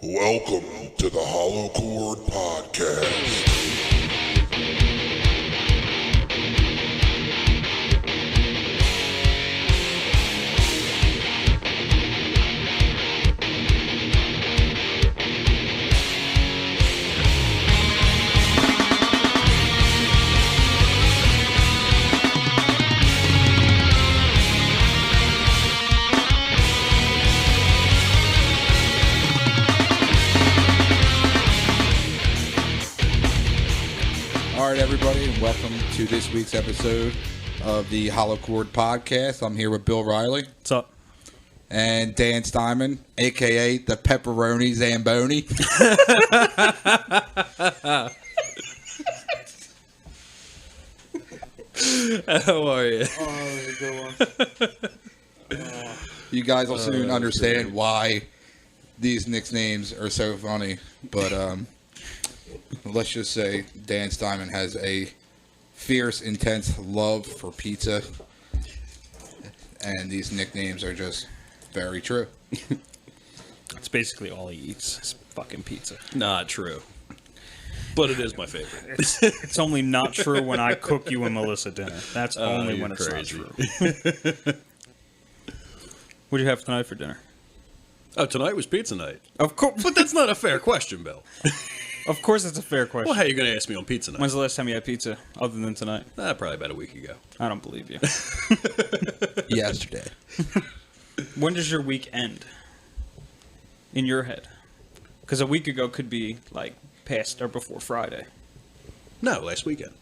Welcome to the Hollow Chord Podcast. All right, everybody, and welcome to this week's episode of the Hollow Chord Podcast. I'm here with Bill Riley. What's up? And Dan Steinman, a.k.a. the Pepperoni Zamboni. How are you? Oh, good one. You guys will soon understand why these nicknames are so funny. But let's just say Dan Steinman has a fierce, intense love for pizza. And these nicknames are just very true. It's basically all he eats is fucking pizza. Not true. But it is my favorite. It's only not true when I cook you and Melissa dinner. That's only when it's crazy. not true. What do you have tonight for dinner? Oh, tonight was pizza night. Of course, But that's not a fair question, Bill. of course, it's a fair question. Well, how are you going to ask me on pizza night? When's the last time you had pizza, other than tonight? Probably about a week ago. I don't believe you. Yesterday. When does your week end? In your head? Because a week ago could be like past or before Friday. No, last weekend.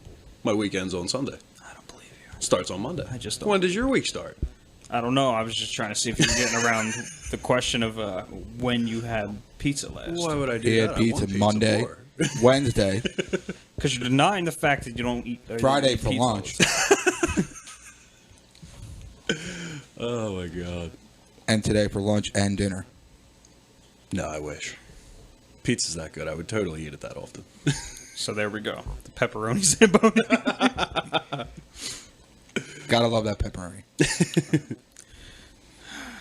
My weekend's on Sunday. I don't believe you. Starts on Monday. I just don't. When does your week start? I don't know. I was just trying to see if you're getting around the question of when you had pizza last. Why would I do He that? had I want pizza Monday, more. Wednesday, Because you're denying the fact that you don't eat Friday eat for pizza. lunch, Oh, my God. and today for lunch and dinner. No, I wish. Pizza's that good. I would totally eat it that often. So there we go. The pepperoni Zamboni. Gotta love that pepperoni.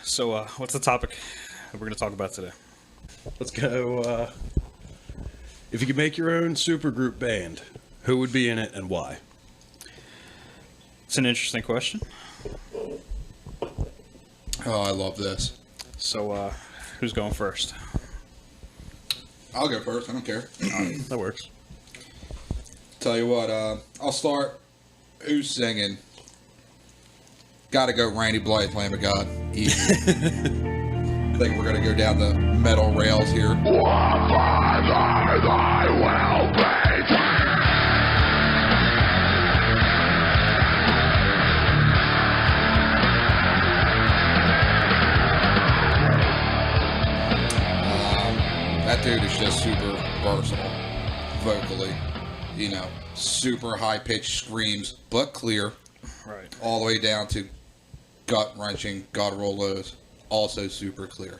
So what's the topic that we're going to talk about today? Let's go. If you could make your own supergroup band, who would be in it and why? It's an interesting question. Oh, I love this. So who's going first? I'll go first. I don't care. That works. Tell you what, I'll start. Who's singing? Gotta go Randy Blythe, Lamb of God. Easy. I think we're gonna go down the metal rails here. That dude is just super versatile vocally. You know, super high-pitched screams, but clear. Right. All the way down to gut-wrenching guttural lows, also super clear.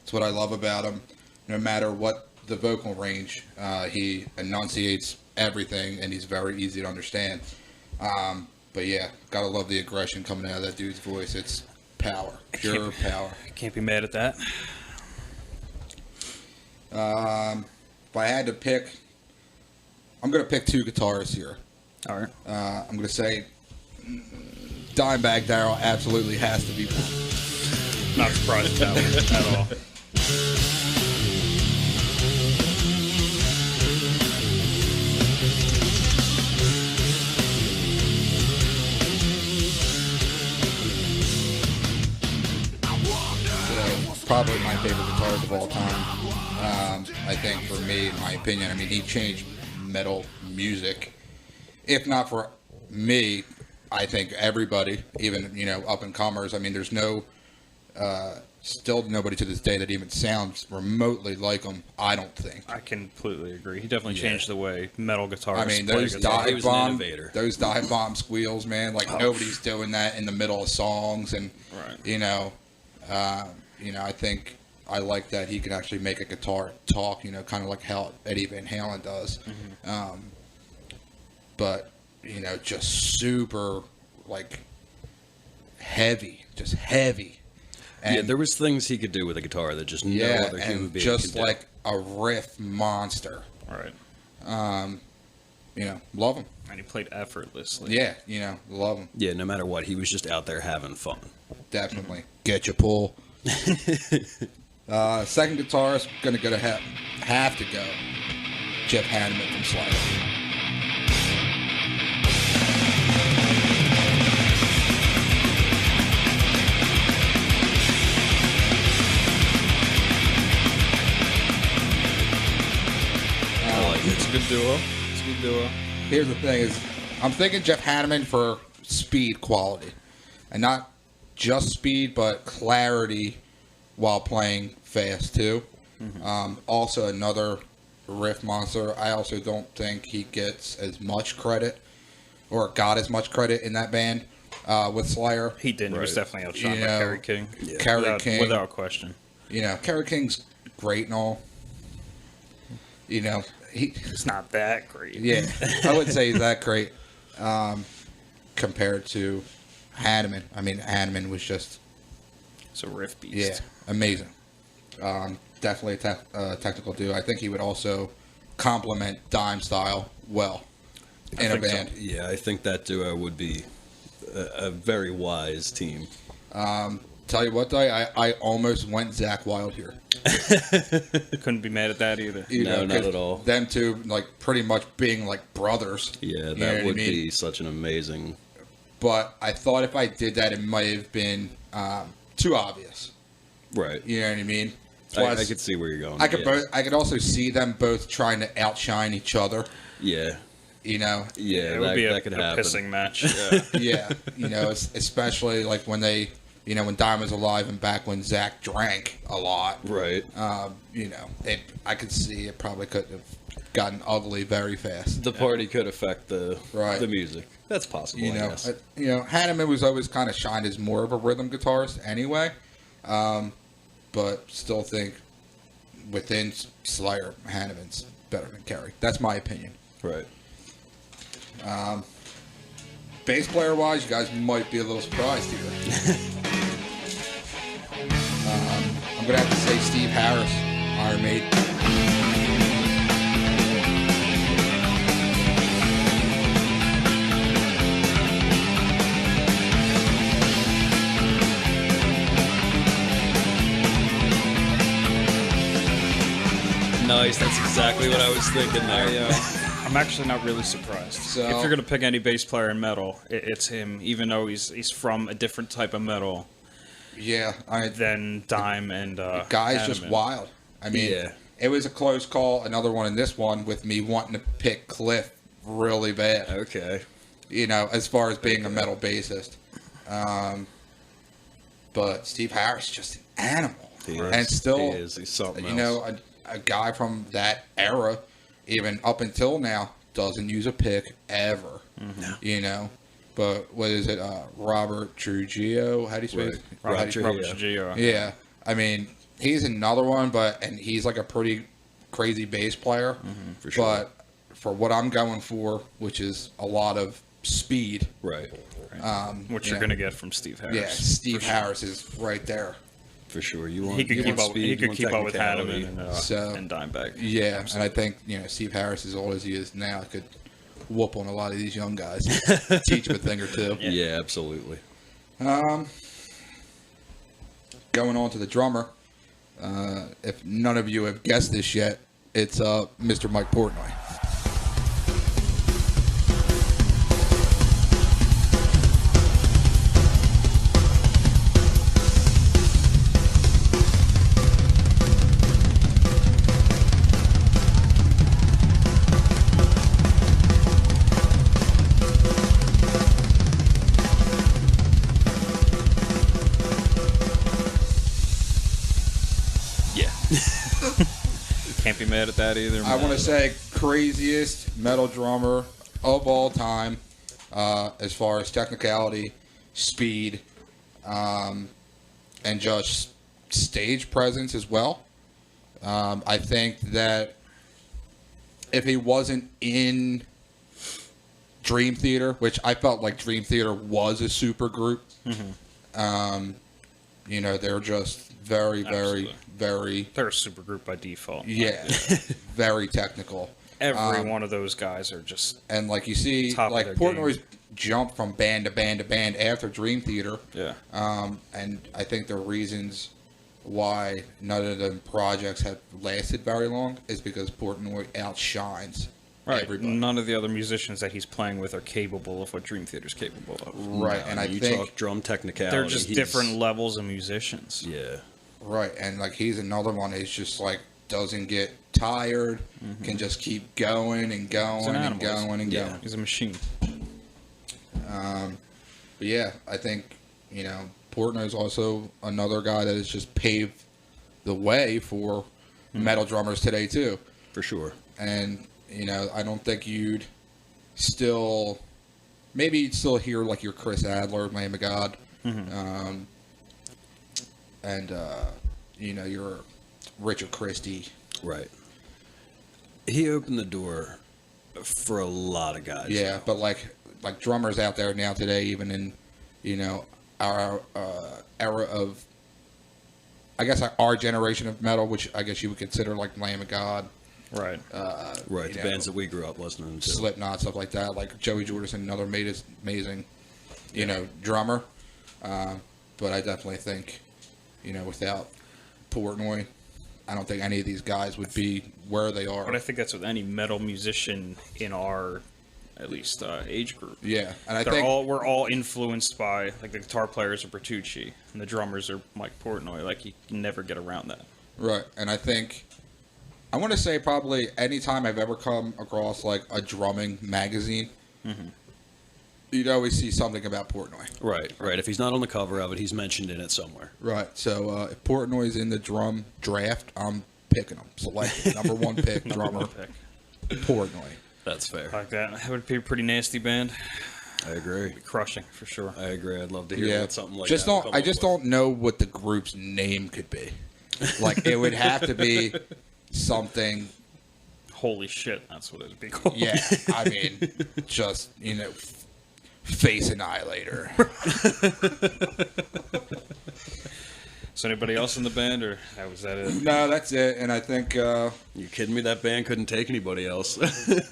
That's what I love about him. No matter what the vocal range, he enunciates everything, and he's very easy to understand. But yeah, gotta love the aggression coming out of that dude's voice. It's power, pure power. Can't be mad at that. If I had to pick, I'm gonna pick two guitarists here. All right. I'm gonna say Dimebag Darrell absolutely has to be one. Not surprised at that at all. So, probably my favorite guitarist of all time. I think for me, in my opinion, I mean, he changed metal music. If not for me, I think everybody, even, you know, up-and-comers, I mean, there's no, still nobody to this day that even sounds remotely like him, I don't think. I completely agree. He definitely changed the way metal guitarists I mean, play those guitar. He dive was an bomb, innovator. those dive bomb squeals, man, like nobody's doing that in the middle of songs, and Right. you know, I think I like that he can actually make a guitar talk, you know, kind of like how Eddie Van Halen does. But you know, just super like heavy, just heavy. And there was things he could do with a guitar that just no other human being just could like a riff monster. All right. Love him. And he played effortlessly. Yeah, love him. do. Yeah, no matter what, he was just out there having fun. Definitely. Get your pull. Second guitarist, gonna have to go. Jeff Hanneman from Slayer. It's a good duo. It's a good duo. Here's the thing is, I'm thinking Jeff Hanneman for speed quality. And not just speed, but clarity while playing fast, too. Also, another riff monster. I also don't think he gets as much credit, or got as much credit in that band with Slayer. He didn't. He was definitely outshined by Kerry King. Yeah. Kerry King. Without question. Kerry King's great and all. It's not that great. Yeah, I wouldn't say he's that great compared to Hanneman. I mean, Hanneman was just... It's a riff beast. Yeah, amazing. Definitely a technical dude. I think he would also complement Dime style well in a band. So. Yeah, I think that duo would be a very wise team. Tell you what, though, I almost went Zach Wilde here. Couldn't be mad at that either. No, not at all. Them two, pretty much being brothers. Yeah, that would be such an amazing... But I thought if I did that, it might have been too obvious. Right. You know what I mean? Plus, I could see where you're going. I could also see them both trying to outshine each other. Yeah. Yeah, it would be that could happen. Pissing match. Yeah. Especially when they... when Dime was alive and back when Zach drank a lot. Right. I could see it probably could have gotten ugly very fast. The party could affect the music. That's possible, I guess. Hanneman was always kind of shined as more of a rhythm guitarist anyway. But still think within Slayer, Hanneman's better than Kerry. That's my opinion. Right. Bass player wise, you guys might be a little surprised here. I'm going to have to say Steve Harris, Iron Maiden. Nice, that's exactly what I was thinking there. I'm actually not really surprised. So, if you're going to pick any bass player in metal, it's him, even though he's from a different type of metal. Yeah, than Dime and the guy's Hanneman. just wild. I mean, it was a close call. Another one in this one with me wanting to pick Cliff really bad. Okay. As far as being a metal bassist. But Steve Harris just an animal. And still, he is. He's something else. A guy from that era, even up until now, doesn't use a pick ever. Mm-hmm. But what is it? Robert Trujillo? How do you say it? Robert Trujillo. Yeah. I mean, he's another one, and he's like a pretty crazy bass player. For sure. But for what I'm going for, which is a lot of speed. Right. Which you're going to get from Steve Harris. Yeah, Steve Harris is right there. For sure. He could keep up. He could keep up with Hanneman and Dimebag. Yeah, and I think Steve Harris, as old as he is now, could whoop on a lot of these young guys, teach them a thing or two. Yeah, absolutely. Going on to the drummer. If none of you have guessed this yet, it's Mr. Mike Portnoy. Can't be mad at that either. I want to say craziest metal drummer of all time, as far as technicality, speed, and just stage presence as well. I think that if he wasn't in Dream Theater, which I felt like Dream Theater was a super group, they're just very, very, Absolutely. very, They're a super group by default. yeah, very technical. Every one of those guys are just And like you see, top of like their Portnoy's jump from band to band to band after Dream Theater. yeah. And I think the reasons why none of the projects have lasted very long is because Portnoy outshines everybody. None of the other musicians that he's playing with are capable of what Dream Theater's capable of. Right, and I you think talk drum technicality. They're just he's- different levels of musicians. Yeah. right, and like he's another one who's just like doesn't get tired, can just keep going and going and animal. going and Yeah. going. He's a machine. But yeah, I think Portnoy's also another guy that has just paved the way for metal drummers today too. For sure. And I don't think you'd still hear like your Chris Adler, Lamb of God, and your Richard Christie. Right. He opened the door for a lot of guys. Yeah, but like drummers out there now today, even in our era of, I guess, our generation of metal, which I guess you would consider like Lamb of God, Right. Right. The bands that we grew up listening to. Slipknot, stuff like that. Like Joey Jordison, another amazing, drummer. But I definitely think, without Portnoy, I don't think any of these guys would be where they are. But I think that's with any metal musician in our, at least, age group. Yeah, and I They're think we're all influenced by, like, the guitar players are Bertucci and the drummers are Mike Portnoy. Like, you can never get around that. right, and I think I want to say probably any time I've ever come across like a drumming magazine, you'd always see something about Portnoy. Right. Right. If he's not on the cover of it, he's mentioned in it somewhere. Right. So if Portnoy's in the drum draft, I'm picking him. Selected number one pick drummer Pick. Portnoy. That's fair. Like that. That would be a pretty nasty band. I agree. Crushing, for sure. I agree. I'd love to hear Yeah. what something like just that. don't. I just don't know what the group's name could be. Like it would have to be something. Holy shit, that's what it'd be called. Yeah. I mean, just Face Annihilator. Is anybody else in the band, or was that it? No, that's it. And I think. You kidding me? That band couldn't take anybody else.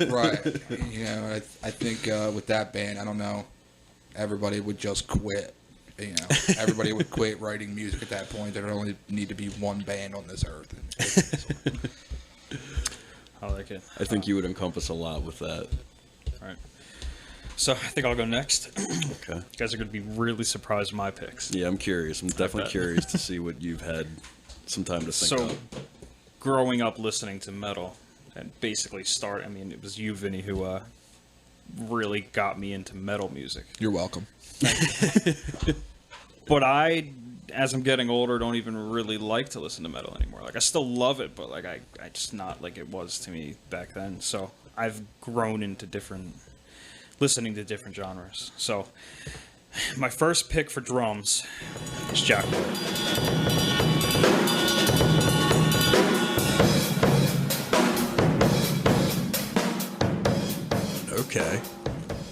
Right. I think with that band, I don't know, everybody would just quit. Everybody would quit writing music at that point. There would only need to be one band on this earth. I like it. I think you would encompass a lot with that. All right. So I think I'll go next. Okay. You guys are going to be really surprised with my picks. Yeah, I'm curious. I'm definitely bet. curious to see what you've had some time to think So, of. growing up listening to metal, and basically it was you, Vinny, who really got me into metal music. You're welcome. But I, as I'm getting older, don't even really like to listen to metal anymore. Like, I still love it, but like I just not like it was to me back then. So I've grown into listening to different genres. So my first pick for drums is Jack White. Okay.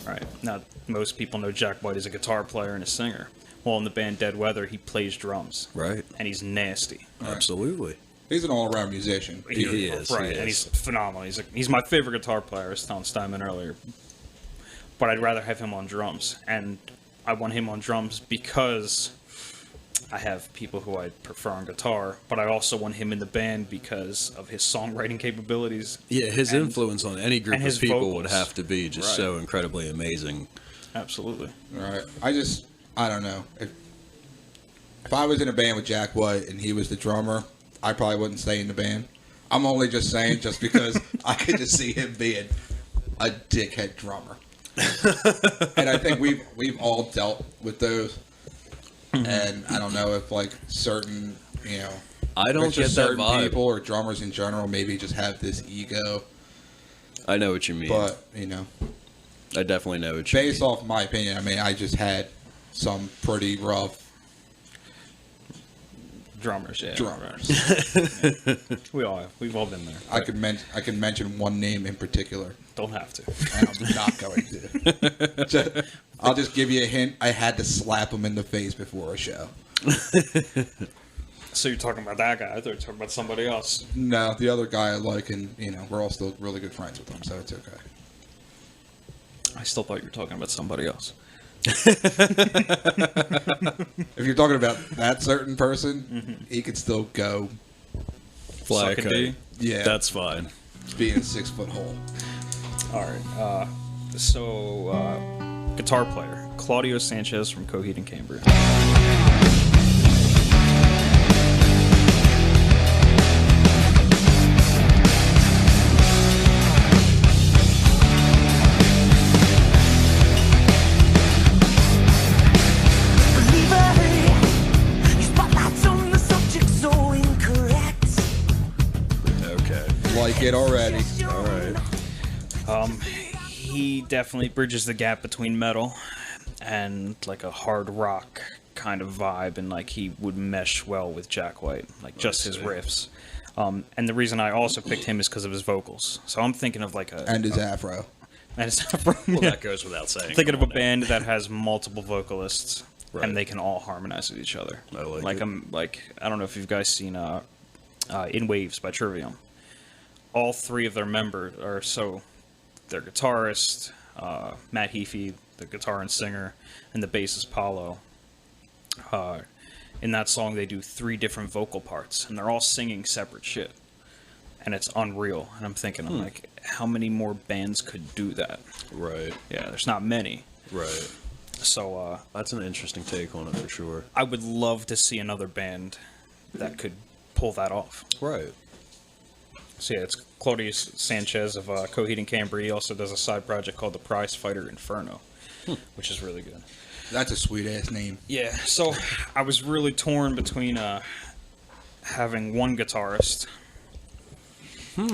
Right. Now, most people know Jack White as a guitar player and a singer. Well, in the band Dead Weather, he plays drums. Right. And he's nasty. Absolutely. He's an all-around musician. He is. Right, He and is. he's phenomenal. He's my favorite guitar player, I was telling Steinman earlier. But I'd rather have him on drums. And I want him on drums because I have people who I prefer on guitar, but I also want him in the band because of his songwriting capabilities. Yeah, his and- influence on any group and of his people would vocals. have to be just Right. so incredibly amazing. Absolutely. Right. I don't know. If I was in a band with Jack White and he was the drummer, I probably wouldn't stay in the band. I'm only just saying just because I could just see him being a dickhead drummer. And I think we've all dealt with those. And I don't know if like certain, I don't it's just get that certain vibe. people or drummers in general maybe just have this ego. I know what you mean. But, I definitely know what you mean. based off my opinion, I mean, I just had some pretty rough Drummers, yeah. drummers. We all have. We've all been there. I could mention one name in particular, Don't have to. and I'm not going to. I'll just give you a hint. I had to slap him in the face before a show. So you're talking about that guy? I thought you were talking about somebody else. No, the other guy I like, and we're all still really good friends with him, so it's okay. I still thought you were talking about somebody else. If you're talking about that certain person, he could still go. Fly a Suck a kite. D? Yeah, That's fine. being a 6-foot hole. All right. Guitar player Claudio Sanchez from Coheed and Cambria. Okay. Like it already. All right. He definitely bridges the gap between metal and like a hard rock kind of vibe, and like he would mesh well with Jack White, like just his riffs. And the reason I also picked him is because of his vocals. So I'm thinking of like And his afro. and his afro. Well, that goes without saying. I'm thinking of a Come on now. band that has multiple vocalists, Right. and they can all harmonize with each other. I like it. I don't know if you guys seen In Waves by Trivium. All three of their members are their guitarist, Matt Heafy, the guitar and singer, and the bassist Paulo. In that song, they do 3 different vocal parts, and they're all singing separate shit, and it's unreal. And I'm thinking, I'm like, how many more bands could do that? Right. Yeah, there's not many. Right. So That's an interesting take on it for sure. I would love to see another band that could pull that off. Right. So yeah, it's Claudio Sanchez of Coheed and Cambria. He also does a side project called the Prize Fighter Inferno, which is really good. That's a sweet ass name. Yeah, so I was really torn between having one guitarist,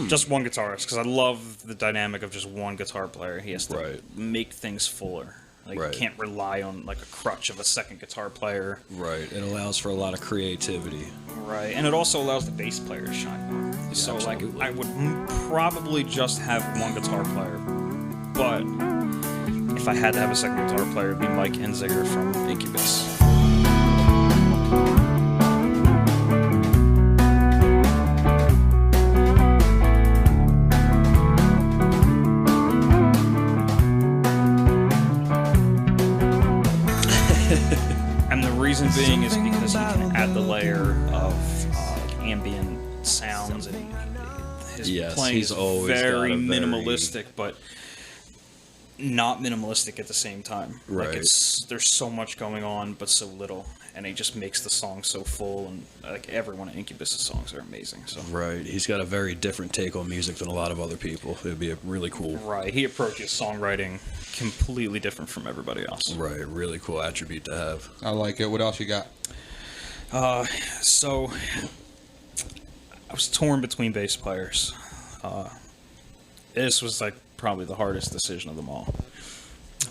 just one guitarist, because I love the dynamic of just one guitar player. He has to Right. make things fuller. Like Right. you can't rely on like a crutch of a second guitar player. Right. It allows for a lot of creativity. Right, and it also allows the bass player to shine. So like absolutely. I would probably just have one guitar player, but if I had to have a second guitar player, it'd be Mike Enziger from Incubus. And the reason being is because he can add the layer of ambient sounds, and his Yes, playing he's is always got very a very- minimalistic, but not minimalistic at the same time. Right. Like there's so much going on, but so little, and he just makes the song so full. And like every one of Incubus's songs are amazing. So Right. He's got a very different take on music than a lot of other people. It'd be a really cool. right, he approaches songwriting completely different from everybody else. Right. Really cool attribute to have. I like it. What else you got? So I was torn between bass players. This was like probably the hardest decision of them all.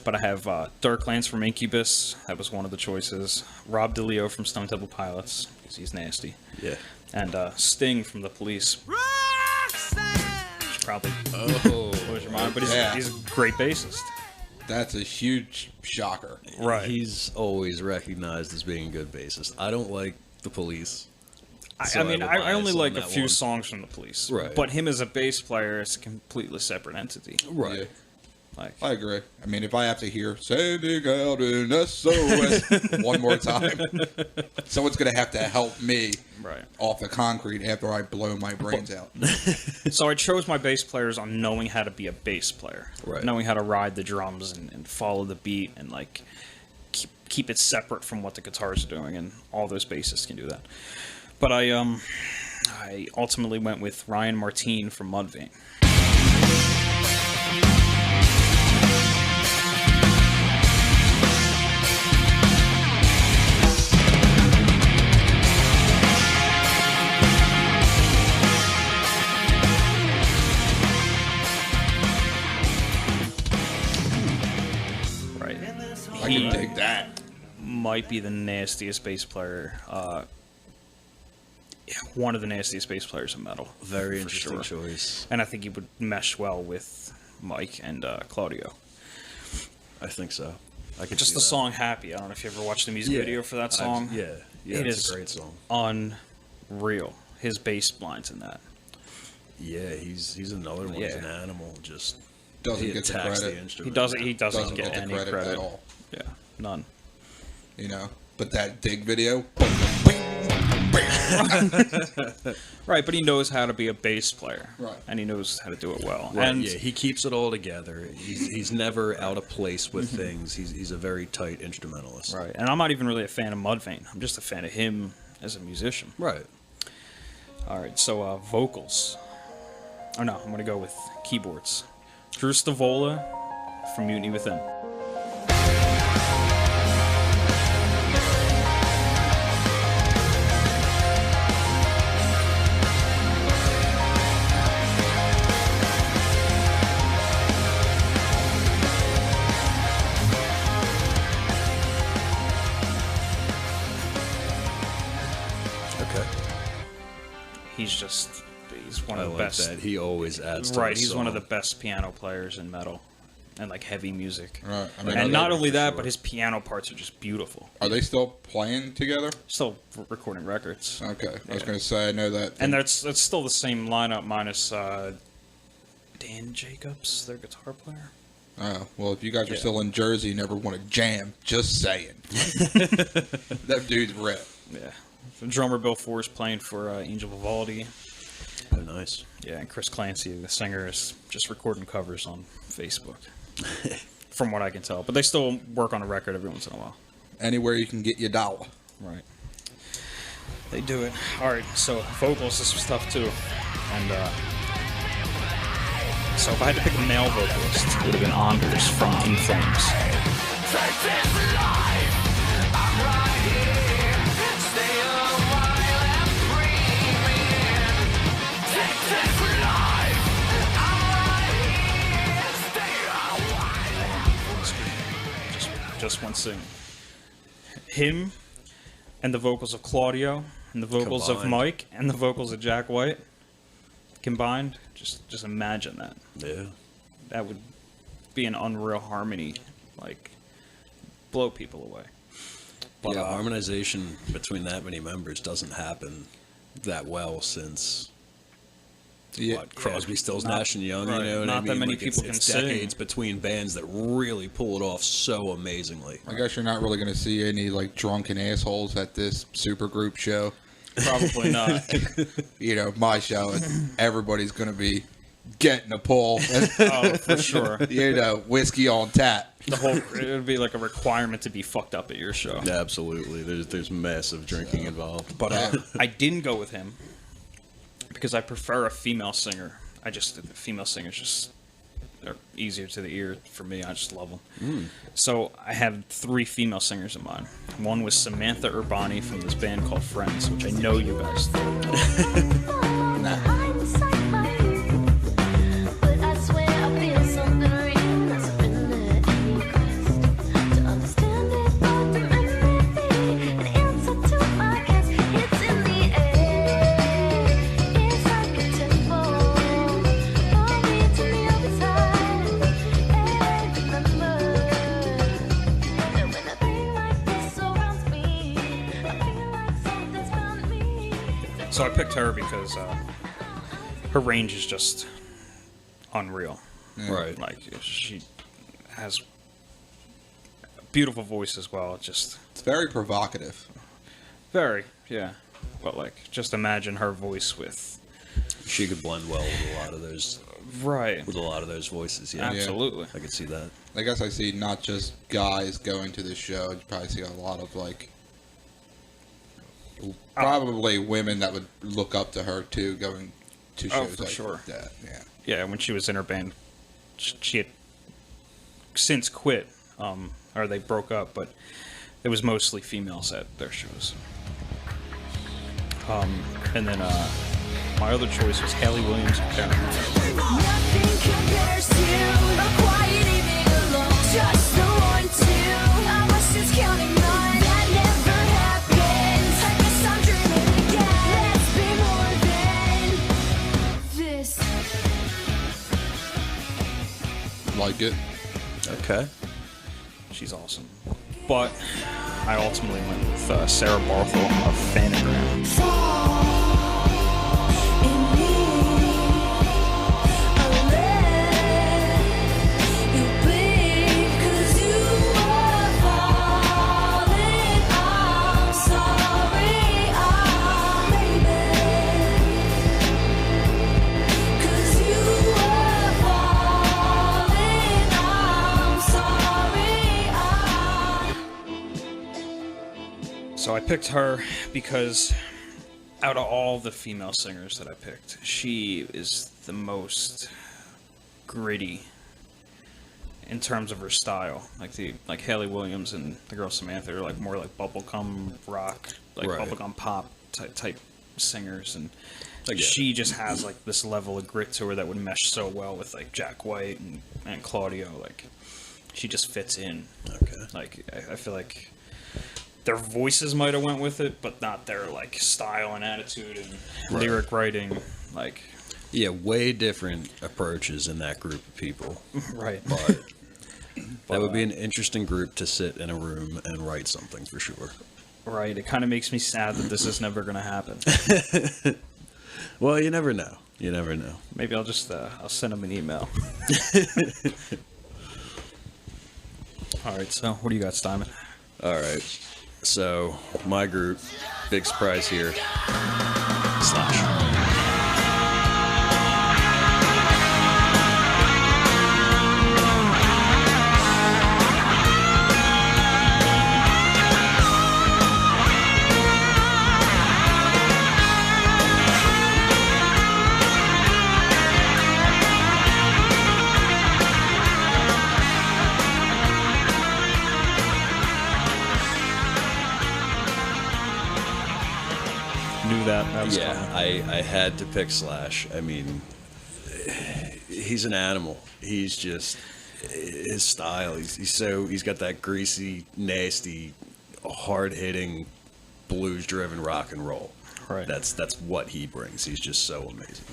But I have Darklands from Incubus. That was one of the choices. Rob DeLeo from Stone Temple Pilots, because he's nasty. Yeah. And Sting from The Police. Which probably blows your mind, but he's a great bassist. That's a huge shocker. Right. He's always recognized as being a good bassist. I don't like The Police. So I mean, would I only bias on like a that few one. songs from The Police. Right. But him as a bass player is a completely separate entity. Right. Yeah. Like, I agree. I mean, if I have to hear "Sending out an SOS" one more time, someone's going to have to help me right. off the concrete after I blow my brains out. So I chose my bass players on knowing how to be a bass player, Right. knowing how to ride the drums and follow the beat and like keep it separate from what the guitars are doing, and all those bassists can do that. But I ultimately went with Ryan Martin from Mudvayne. Right. I can dig that. Might be the nastiest bass player. One of the nastiest bass players in metal. Very for interesting sure. choice. And I think he would mesh well with Mike and Claudio. I think so. I could Just see the that. song "Happy." I don't know if you ever watched the music video for that song. Yeah. Yeah, It it's is a great song. unreal. His bass lines in that. Yeah, he's another one. He's Yeah. an animal. Just Doesn't he get the attacks credit. the instrument. He doesn't get the any credit, credit. at all. Yeah, none. You know, but that dig video. Right, but he knows how to be a bass player. Right. And he knows how to do it well. Right, And yeah, he keeps it all together. He's never out of place with things. He's a very tight instrumentalist. right. And I'm not even really a fan of Mudvayne. I'm just a fan of him as a musician. Right. All right, so vocals. Oh no, I'm gonna go with keyboards. Drew Stavola from Mutiny Within. Okay. He's one I of the like best. that. He always adds to Right, the he's one of song. the best piano players in metal and like heavy music. Right. I mean, And are not they- only that, sure. but his piano parts are just beautiful. Are they still playing together? Still recording records. Okay. I was Yeah. going to say, I know that. And that's still the same lineup minus Dan Jacobs, their guitar player. Oh, well, if you guys are Yeah. still in Jersey and never want to jam, just saying. That dude's rip. Yeah. The drummer Bill Force playing for Angel Vivaldi. Oh, nice. Yeah, and Chris Clancy, the singer, is just recording covers on Facebook. From what I can tell. But they still work on a record every once in a while. Anywhere you can get your dollar. Right. They do it. All right, so vocals is stuff too. And so if I had to pick a male vocalist, it would have been Anders from In Flames. Just one sing. Him and the vocals of Claudio and the vocals of Combined. Mike and the vocals of Jack White combined. Just imagine that. Yeah. That would be an unreal harmony, like blow people away. But, Yeah, harmonization between that many members doesn't happen that well since Yeah. what, Crosby, Stills, Not- Nash and Young. right, You know what not I that mean? many Like, people it's can sing. decades between bands that really pull it off so amazingly. I guess you're not really going to see any, like, drunken assholes at this supergroup show. Probably not. You know, my show, and everybody's going to be getting a pull. And, Oh, for sure. you know, whiskey on tap. The whole it would be like a requirement to be fucked up at your show. Yeah, absolutely. There's massive drinking involved. But I didn't go with him because I prefer a female singer. The female singers just are easier to the ear for me. I just love them. So I had 3 female singers in mind. One was Samantha Urbani from this band called Friends, which I know you guys know. So I picked her because her range is just unreal. Right. Like she has a beautiful voice as well. It's very provocative. very, yeah. But like, just imagine her voice with She could blend well with a lot of those voices. Yeah, absolutely. I could see that. I guess I see not just guys going to this show. You probably see a lot of, like, probably women that would look up to her, too, going to shows for like sure. that. Yeah. Yeah, when she was in her band, she had since quit, or they broke up, but it was mostly females at their shows. And then my other choice was Haley Williams and Karen. Nothing compares to a quiet evening alone. Just the 1, 2. I was just counting on that never happens. I guess I'm dreaming again. Let's be more than this. Like it. Okay. She's awesome. but I ultimately went with Sarah Barthel of Phanogram. So I picked her because out of all the female singers that I picked, she is the most gritty in terms of her style. Like Hayley Williams and the girl Samantha are like more like bubblegum rock, like Right. bubblegum pop type singers, and I get she just has like this level of grit to her that would mesh so well with like Jack White and Claudio. Like she just fits in. Okay. Like I feel like their voices might have went with it, but not their like style and attitude and lyric writing. Like Yeah, way different approaches in that group of people. right. But that would be an interesting group to sit in a room and write something for sure. Right. It kind of makes me sad that this is never going to happen. Well, you never know. You never know. Maybe I'll just I'll send them an email. All right. So what do you got, Steinman? All right. So, my group, big surprise here, Slash. That was Yeah, coming. I had to pick Slash. I mean, he's an animal. He's just his style. He's got that greasy, nasty, hard-hitting, blues-driven rock and roll. Right. That's what he brings. He's just so amazing.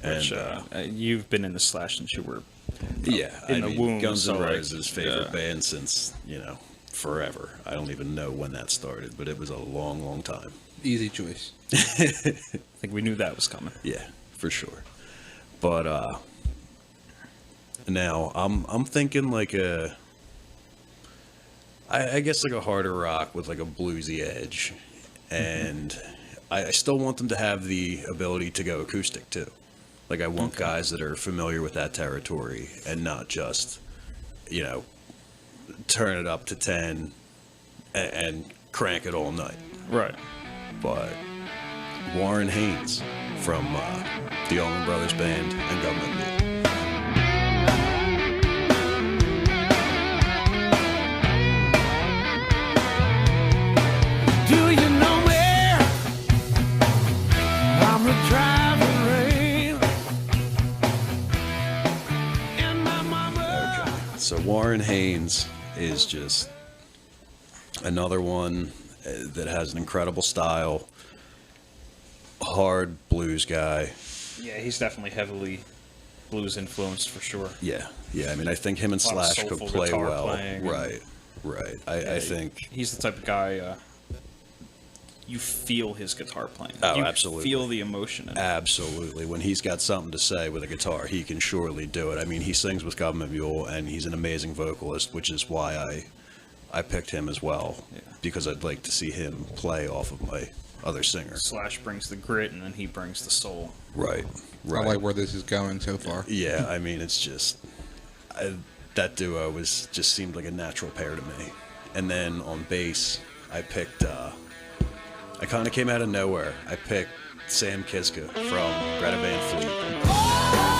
Which, And you've been in the Slash since you were yeah, in I the mean, womb, Guns N' so, like, Roses' favorite yeah. band since forever. I don't even know when that started, but it was a long, long time. Easy choice. I think we knew that was coming. Yeah, for sure. But now I'm thinking like I guess like a harder rock with like a bluesy edge, and I still want them to have the ability to go acoustic too. Like I want guys that are familiar with that territory and not just turn it up to 10 and crank it all night. Right. But Warren Haynes from the Allman Brothers Band and Government Mule. Do you know where I'm a driving rain and my mama? So Warren Haynes is just another one that has an incredible style, hard blues guy. Yeah, he's definitely heavily blues influenced for sure. Yeah. I mean, I think him and A lot of Slash could soulful play guitar well. playing and- Right. I think. He's the type of guy you feel his guitar playing. Oh, you absolutely. feel the emotion in it. Absolutely. When he's got something to say with a guitar, he can surely do it. I mean, he sings with Government Mule, and he's an amazing vocalist, which is why I picked him as well, because I'd like to see him play off of my other singer. Slash brings the grit, and then he brings the soul. Right. I like where this is going so far. Yeah, I mean, it's just that duo just seemed like a natural pair to me. And then on bass, I picked. I kind of came out of nowhere. I picked Sam Kiska from Greta Van Fleet.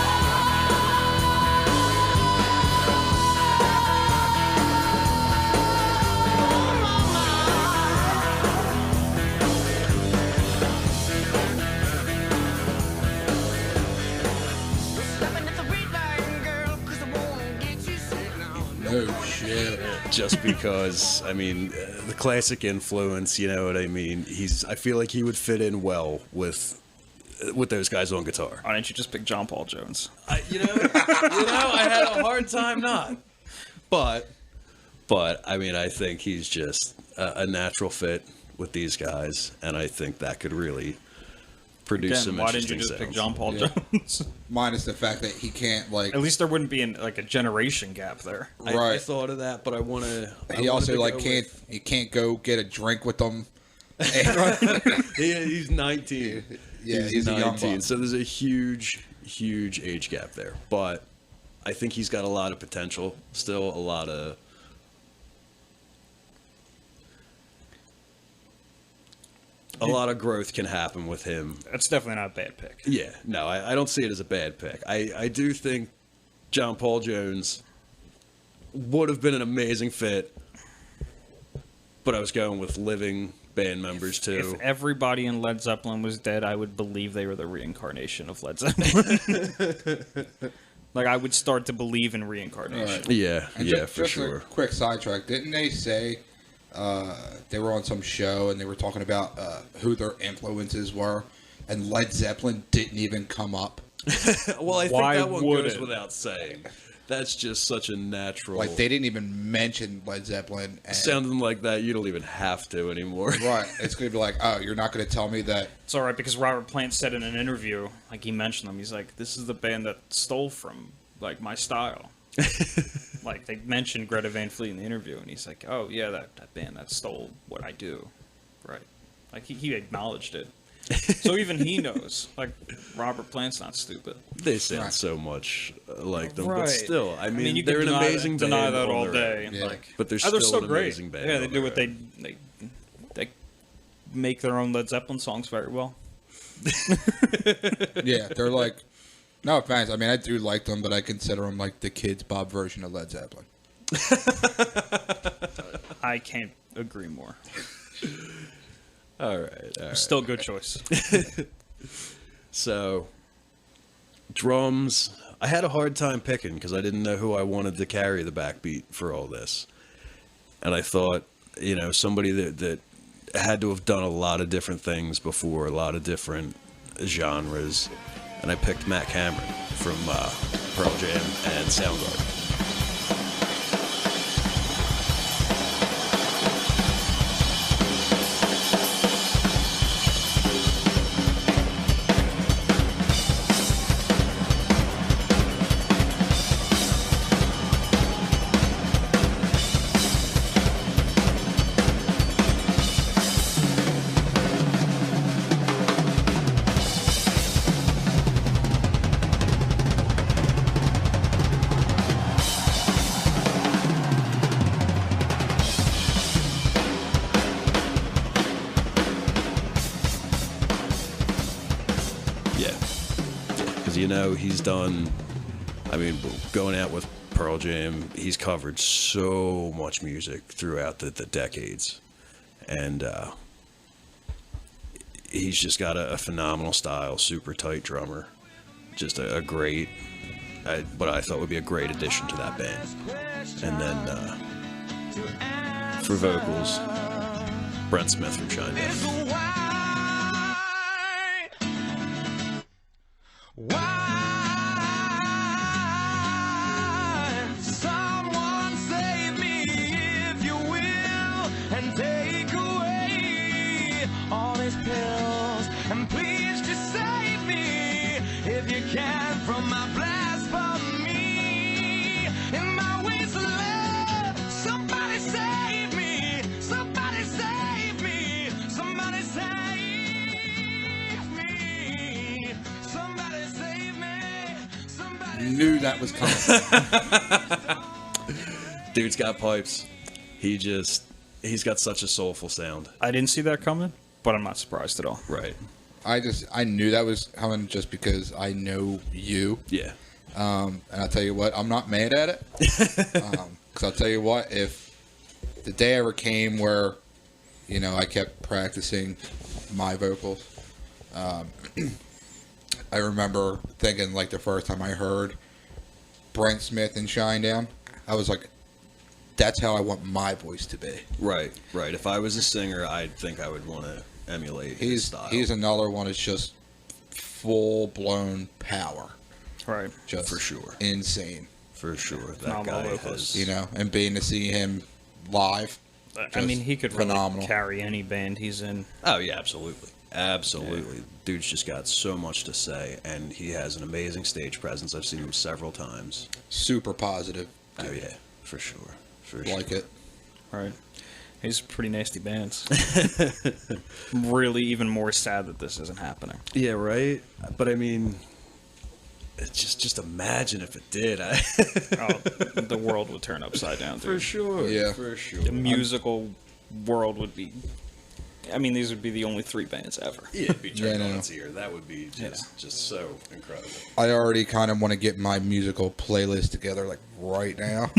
Oh shit. Just because, I mean, the classic influence, you know what I mean? I feel like he would fit in well with those guys on guitar. Why didn't you just pick John Paul Jones? I had a hard time not. But But I mean, I think he's just a natural fit with these guys, and I think that could really produce some Again, why didn't interesting you just pick sounds. John Paul Yeah. Jones? Minus the fact that he can't like. At least there wouldn't be like a generation gap there. I Right. thought of that, but I want to. He also like can't. You can't go get a drink with them. He's 19. Yeah, he's a young 19. buck. So there's a huge age gap there. But I think he's got a lot of potential. Still a lot of. A lot of growth can happen with him. That's definitely not a bad pick. Yeah, no, I don't see it as a bad pick. I do think John Paul Jones would have been an amazing fit, but I was going with living band members too. If everybody in Led Zeppelin was dead, I would believe they were the reincarnation of Led Zeppelin. Like, I would start to believe in reincarnation. Right. Yeah, And yeah, just, for just sure. A quick sidetrack. Didn't they say they were on some show and they were talking about who their influences were, and Led Zeppelin didn't even come up? Well, I think Why that one would goes it? without saying. That's just such a natural. Like they didn't even mention Led Zeppelin. And, Sounding like that, you don't even have to anymore. right. It's gonna be like, oh, you're not gonna tell me that. It's all right because Robert Plant said in an interview, like he mentioned them, he's like, "This is the band that stole from like my style." Like they mentioned Greta Van Fleet in the interview, and he's like, "Oh yeah, that band that stole what I do," right? Like he acknowledged it. So even he knows. Like Robert Plant's not stupid. They sound Right. so much like them, Right. but still, I mean, you they're can an deny amazing that, band. deny that on all their day. own. Yeah. Like, But they're they're still so an great. amazing band Yeah, they on do their what they make their own Led Zeppelin songs very well. Yeah, they're like. No offense. I mean, I do like them, but I consider them like the Kids Bob version of Led Zeppelin. I can't agree more. All right. Still good choice. So, drums. I had a hard time picking because I didn't know who I wanted to carry the backbeat for all this. And I thought, somebody that had to have done a lot of different things before, a lot of different genres. And I picked Matt Cameron from Pearl Jam and Soundgarden. Yeah. Because, he's done, going out with Pearl Jam, he's covered so much music throughout the decades. And he's just got a phenomenal style, super tight drummer. Just a great, what I thought would be a great addition to that band. And then for vocals, Brent Smith from Shinedown. Someone save me if you will, and take away all these pills, and please just save me if you can from my blasphemy in my ways of love. Somebody save me, somebody save me, somebody save me, somebody save me, somebody. Knew that was coming. Dude's got pipes. He's got such a soulful sound. I didn't see that coming, but I'm not surprised at all. Right. I knew that was coming just because I know you. Yeah. And I'll tell you what, I'm not mad at it. Because I'll tell you what, if the day ever came where, I kept practicing my vocals, I remember thinking, like, the first time I heard Brent Smith and Shinedown, I was like, that's how I want my voice to be. Right. If I was a singer, I think I would want to emulate his style. He's another one that's just full-blown power. Right. Just For sure. insane. For sure. That Phenomenal guy vocals. has... And being to see him live. I mean, he could really phenomenal. carry any band he's in. Oh yeah, absolutely. Absolutely. Dude's just got so much to say, and he has an amazing stage presence. I've seen him several times. Super positive. Oh yeah, for sure. For sure. Like it. Right. He's pretty nasty bands. I'm really even more sad that this isn't happening. Yeah, right. But I mean, it's just imagine if it did. The world would turn upside down, dude. For sure. Yeah. For sure. The musical world would be... I mean, these would be the only 3 bands ever. Yeah, it'd be turned Yeah, I on know. its ear. That would be just so incredible. I already kind of want to get my musical playlist together, like, right now.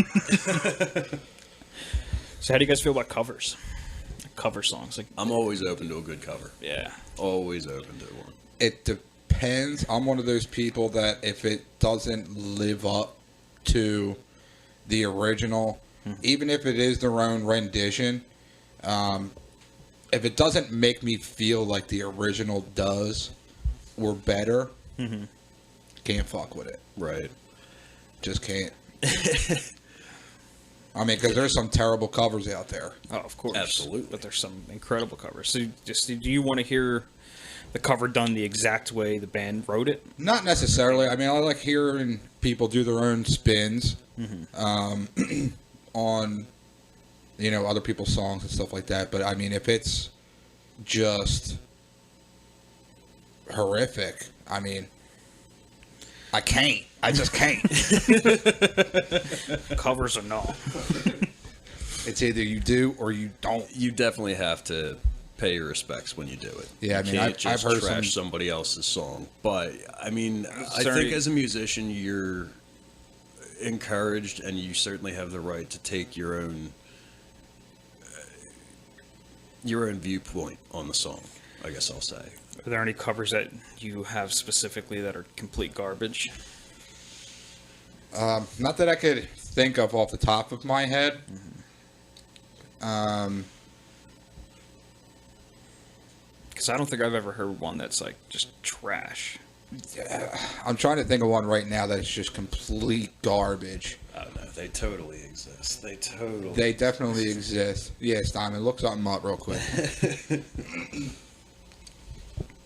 So how do you guys feel about covers? Like cover songs? Like, I'm always open to a good cover. yeah. Always open to one. It depends. I'm one of those people that if it doesn't live up to the original, even if it is their own rendition, if it doesn't make me feel like the original does or better, can't fuck with it. Right. Just can't. I mean, because there's some terrible covers out there. Oh, of course. Absolutely. But there's some incredible covers. So do you want to hear the cover done the exact way the band wrote it? Not necessarily. I mean, I like hearing people do their own spins on, you know, other people's songs and stuff like that. But I mean, if it's just horrific, I mean, I can't. I just can't. Covers or no? It's either you do or you don't. You definitely have to pay your respects when you do it. Yeah, I You mean, can't I've just heard trash some- somebody else's song. But I mean, I Sorry. think as a musician, you're encouraged, and you certainly have the right to take your own viewpoint on the song. I guess I'll say. Are there any covers that you have specifically that are complete garbage? Not that I could think of off the top of my head. Because I don't think I've ever heard one that's like just trash. I'm trying to think of one right now that's just complete garbage. I don't know. They totally exist. They definitely exist. Yes, Diamond, look something up real quick.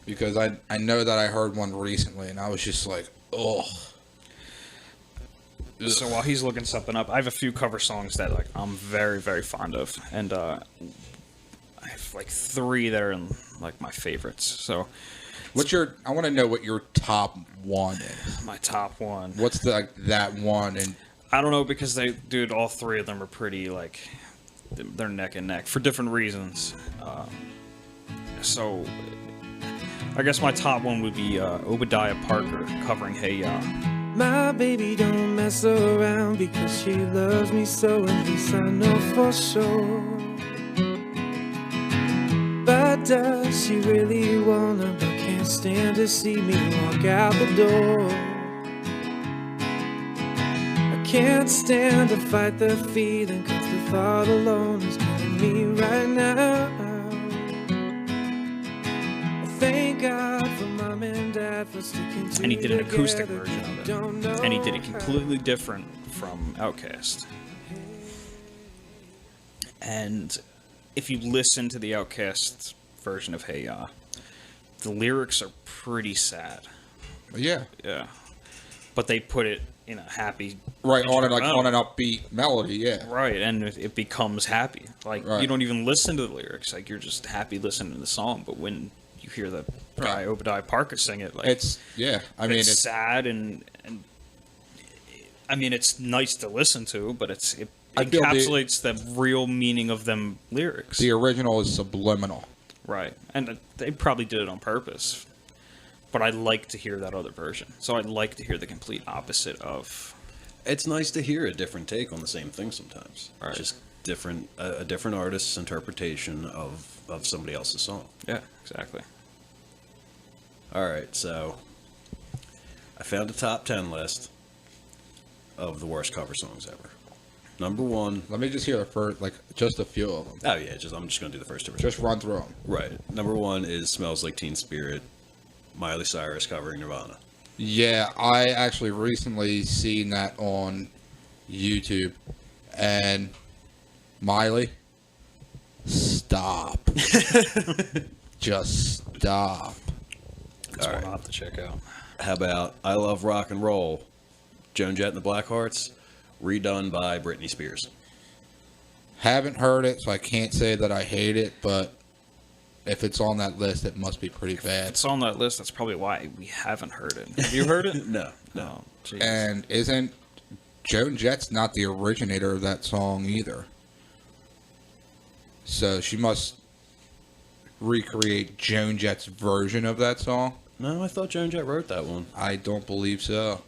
Because I know that I heard one recently, and I was just like, ugh. So while he's looking something up, I have a few cover songs that like I'm very, very fond of, and I have like 3 that are in like my favorites. So I want to know what your top one is. my top one, What's that one? And I don't know, because dude, all 3 of them are pretty like they're neck and neck for different reasons. So I guess my top one would be Obadiah Parker covering Hey Ya. My baby don't mess around because she loves me so, and this I know for sure. But does she really wanna, but can't stand to see me walk out the door? I can't stand to fight the feeling, cause the thought alone is killing me right now. I thank God for mom and dad for sticking to And he did an acoustic together. version of it. Don't know And he did it how. completely different from Outkast. And if you listen to the Outkast version of Hey Ya, the lyrics are pretty sad. yeah, Yeah. But they put it in a happy... right on an instrumental. upbeat melody. Yeah, Right, and it becomes happy. Like, Right. you don't even listen to the lyrics. Like, you're just happy listening to the song. But when you hear the guy, Right. Obadiah Parker, sing it, like... I mean, it's sad and I mean, it's nice to listen to, but it I feel encapsulates the real meaning of them lyrics. the original is subliminal. Right. And they probably did it on purpose. But I like to hear that other version. So I'd like to hear the complete opposite of... It's nice to hear a different take on the same thing sometimes. Right. Just a different artist's interpretation of somebody else's song. Yeah, exactly. All right, so I found a top 10 list of the worst cover songs ever. Number 1. Let me just hear the first, like, just a few of them. Oh yeah, I'm just gonna do the first two. Just run through them. Right. Number 1 is "Smells Like Teen Spirit," Miley Cyrus covering Nirvana. Yeah, I actually recently seen that on YouTube, and Miley, stop. Just stop. That's All one right. I'll have to check out. How about I Love Rock and Roll, Joan Jett and the Blackhearts, redone by Britney Spears. Haven't heard it, so I can't say that I hate it, but if it's on that list, it must be pretty bad. It's on that list. That's probably why we haven't heard it. Have you heard it? No. No. Jeez. And isn't Joan Jett's not the originator of that song either? So she must recreate Joan Jett's version of that song? No, I thought Joan Jett wrote that one. I don't believe so.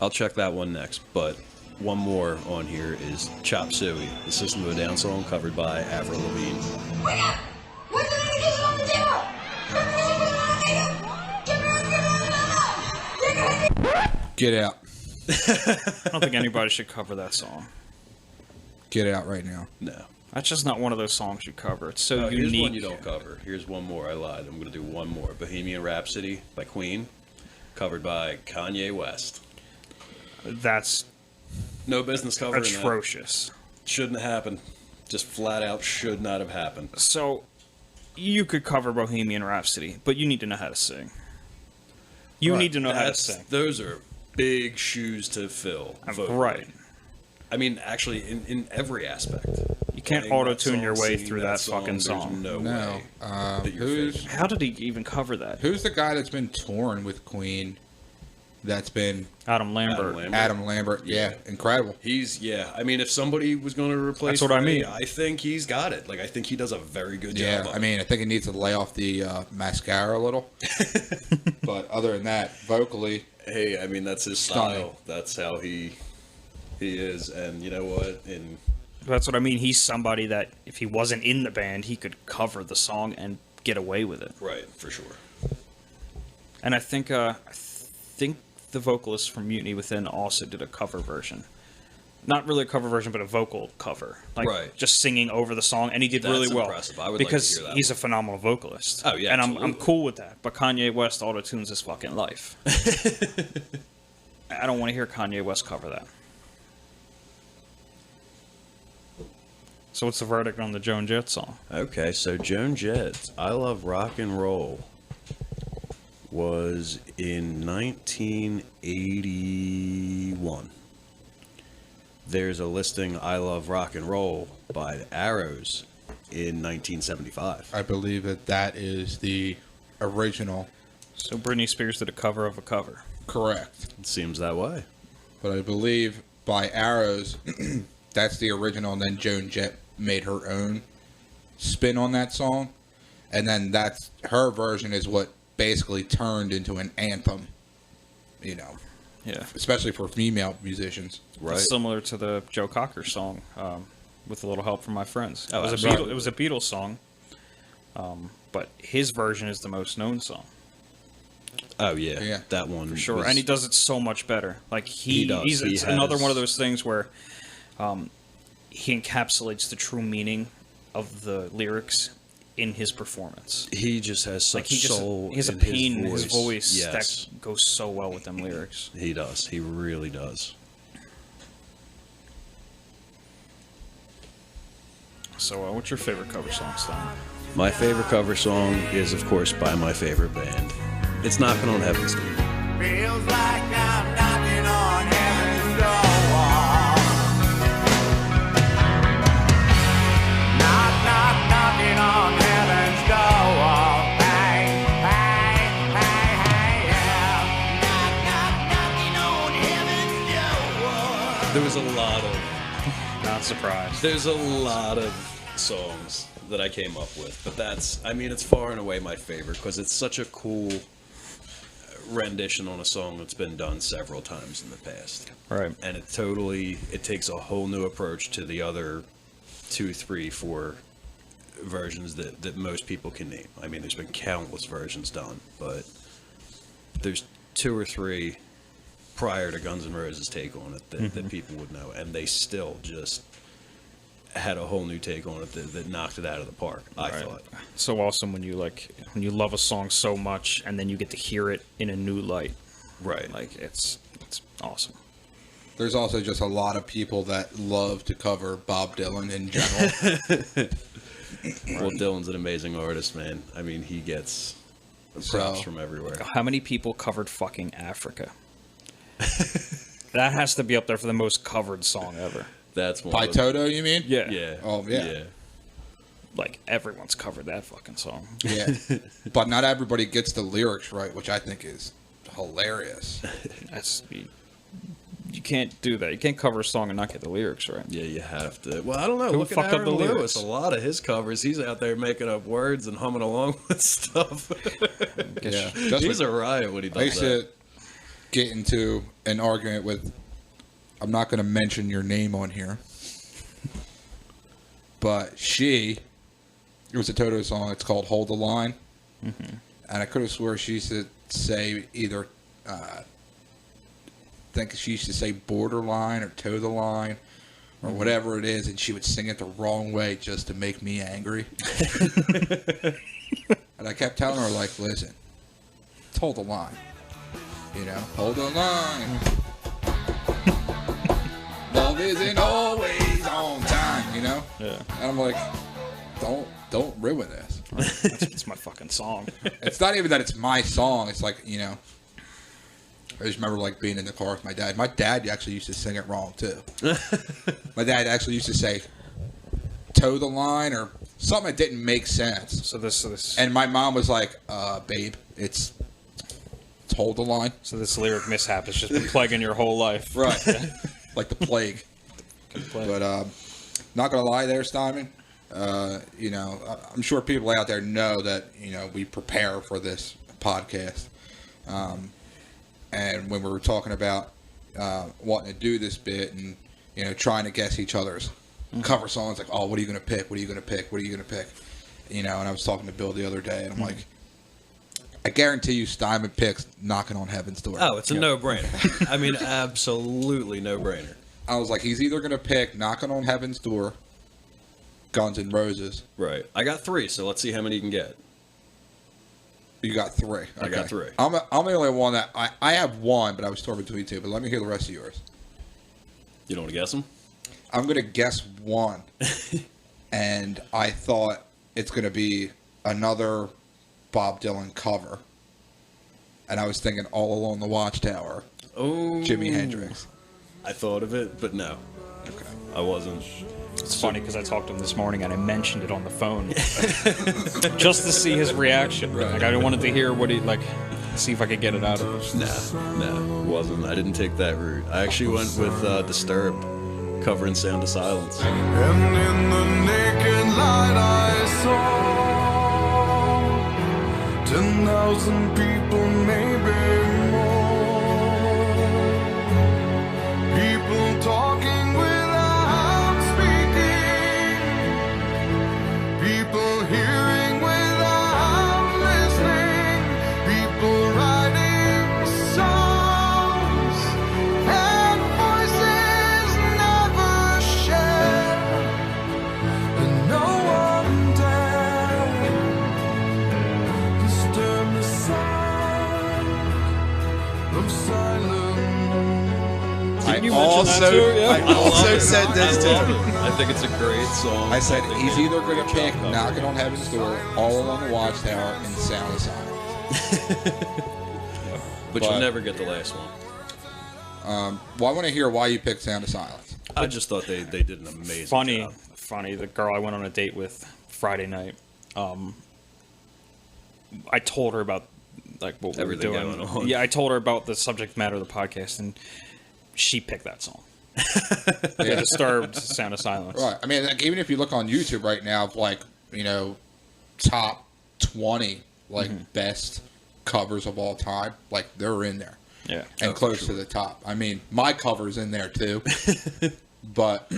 I'll check that one next, but one more on here is Chop Suey, the System of a Down song covered by Avril Lavigne. Get out. I don't think anybody should cover that song. Get out right now. No. That's just not one of those songs you cover. It's so Here's unique. one you don't cover. Here's one more. I lied. I'm going to do one more. Bohemian Rhapsody by Queen, covered by Kanye West. That's No business covering that. atrocious. Shouldn't have happened. Just flat out should not have happened. So, you could cover Bohemian Rhapsody, but you need to know how to sing. You need to know how to sing. Those are big shoes to fill. vocally. Right. I mean, actually, in every aspect. You can't Playing that auto-tune your song, way singing through that fucking there's song. No No. way that you're Who's faking. How did he even cover that? who's the guy that's been touring with Queen? That's been Adam Lambert. Adam Lambert. Adam Lambert. Yeah, incredible. I mean, if somebody was going to replace That's what I Freddie, mean. I think he's got it. Like, I think he does a very good job. Yeah, of I it. mean, I think it needs to lay off the mascara a little. But other than that, vocally, Hey, I mean, that's his Stunning. style. That's how he is. And you know what? And That's what I mean. He's somebody that, if he wasn't in the band, he could cover the song and get away with it. right, for sure. And I think the vocalist from Mutiny Within also did a cover version. Not really a cover version, but a vocal cover. Like, Right. just singing over the song, and he did That's really well. impressive. I would like to because hear that he's one. a phenomenal vocalist. Oh, yeah, and I'm absolutely. cool with that. But Kanye West auto-tunes his fucking life. I don't want to hear Kanye West cover that. So what's the verdict on the Joan Jett song? Okay, so Joan Jett, I Love Rock and Roll, was in 1981. There's a listing, I Love Rock and Roll, by the Arrows in 1975. I believe that is the original. So Britney Spears did a cover of a cover. Correct. It seems that way. But I believe by Arrows, that's the original, and then Joan Jett made her own spin on that song. And then that's her version is what basically turned into an anthem, you know, Yeah. especially for female musicians. Right. It's similar to the Joe Cocker song, with a little help from my friends. Oh, it absolutely. was a Beatles song, but his version is the most known song Oh, yeah. Yeah. That one. for sure, was- and he does it so much better. Like He does. he's He it's another has- one of those things where he encapsulates the true meaning of the lyrics in his performance. He just has such Like he soul has a in pain in his his voice Yes, that goes so well with them lyrics. he does. He really does. So, what's your favorite cover song, Stan? My favorite cover song is, of course, by my favorite band. It's Knocking on Heaven's Door. Feels like I'm knocking on heaven's door. Knock, knock, knocking on heaven's door. Hey, hey, hey, hey, yeah. Knock, knock, knocking on heaven's door. There was a lot of Not surprised. There's a lot of songs that I came up with, but it's far and away my favorite because it's such a cool rendition on a song that's been done several times in the past. Right. And it takes a whole new approach to the other 2, 3, 4 versions that most people can name. I mean, there's been countless versions done, but there's 2 or 3 prior to Guns N' Roses' take on it that people would know, and they still just had a whole new take on it that knocked it out of the park, I thought. So awesome when you love a song so much and then you get to hear it in a new light. Right. Like it's awesome. There's also just a lot of people that love to cover Bob Dylan in general. Well, Dylan's an amazing artist, man. I mean, he gets props from everywhere. How many people covered fucking Africa? That has to be up there for the most covered song ever. That's one By of the- Toto, you mean? Yeah. Yeah. Oh, yeah. Like, everyone's covered that fucking song. Yeah. But not everybody gets the lyrics right, which I think is hilarious. That's... You can't do that. You can't cover a song and not get the lyrics right. Yeah, you have to. Well, I don't know. Who Look at fucked up Aaron the Lewis. lyrics? A lot of his covers, he's out there making up words and humming along with stuff. Yeah. He's a riot when he I does used that. to get into an argument with, I'm not going to mention your name on here, but it was a Toto song. It's called Hold the Line. Mm-hmm. And I could have swore she used to say either, I think she used to say borderline or toe the line or whatever it is, and she would sing it the wrong way just to make me angry. And I kept telling her, like, listen, it's hold the line. You know, hold the line. Love isn't always on time, you know? Yeah. And I'm like, don't ruin this. It's my fucking song. It's not even that it's my song. It's like, you know, I just remember like being in the car with my dad. My dad actually used to sing it wrong too. My dad actually used to say, toe the line or something that didn't make sense. So this And my mom was like, babe, it's hold the line. So this lyric mishap has just been plaguing your whole life. Right. Like the plague. But not going to lie there, Steinman. You know, I'm sure people out there know that, you know, we prepare for this podcast. And when we were talking about wanting to do this bit and, you know, trying to guess each other's cover songs, like, oh, what are you going to pick? What are you going to pick? What are you going to pick? You know, and I was talking to Bill the other day, and I'm like, I guarantee you Steinman picks Knocking on Heaven's Door. Oh, it's a no-brainer. I mean, absolutely no-brainer. I was like, he's either going to pick Knocking on Heaven's Door, Guns N' Roses. Right. I got 3, so let's see how many you can get. You got 3. Okay. I got 3. I'm the only one that I have 1, but I was torn between 2. But let me hear the rest of yours. You don't want to guess them? I'm going to guess 1. And I thought it's going to be another Bob Dylan cover. And I was thinking All Along the Watchtower. Oh. Jimi Hendrix. I thought of it, but no. Okay. I wasn't. It's funny because I talked to him this morning and I mentioned it on the phone just to see his reaction. Right. Like I wanted to hear what he like, see if I could get it out of him. No, it wasn't. I didn't take that route. I actually went with Disturbed, covering Sound of Silence. And in the naked light I saw 10,000 people, maybe more. People talking without speaking. People hearing without listening. People writing songs and voices never shared. And no one dared disturb the sound of silence. Didn't you mention that too? Yeah. I also said this too. I think it's a great song. I said think he's they either did a going to great pick job covering Knocking it. on Heaven's Door, All Along the Watchtower, and Sound of Silence. But you'll never get the last one. Well, I want to hear why you picked Sound of Silence. I just thought they did an amazing job. Funny. The girl I went on a date with Friday night. I told her about like what we were Everything doing. going on. Yeah, I told her about the subject matter of the podcast, and she picked that song. Yeah, Disturbed, Sound of Silence. Right. I mean, like, even if you look on YouTube right now, of like, you know, top 20 like best covers of all time, like they're in there. Yeah. And close to the top. I mean, my cover's in there too. But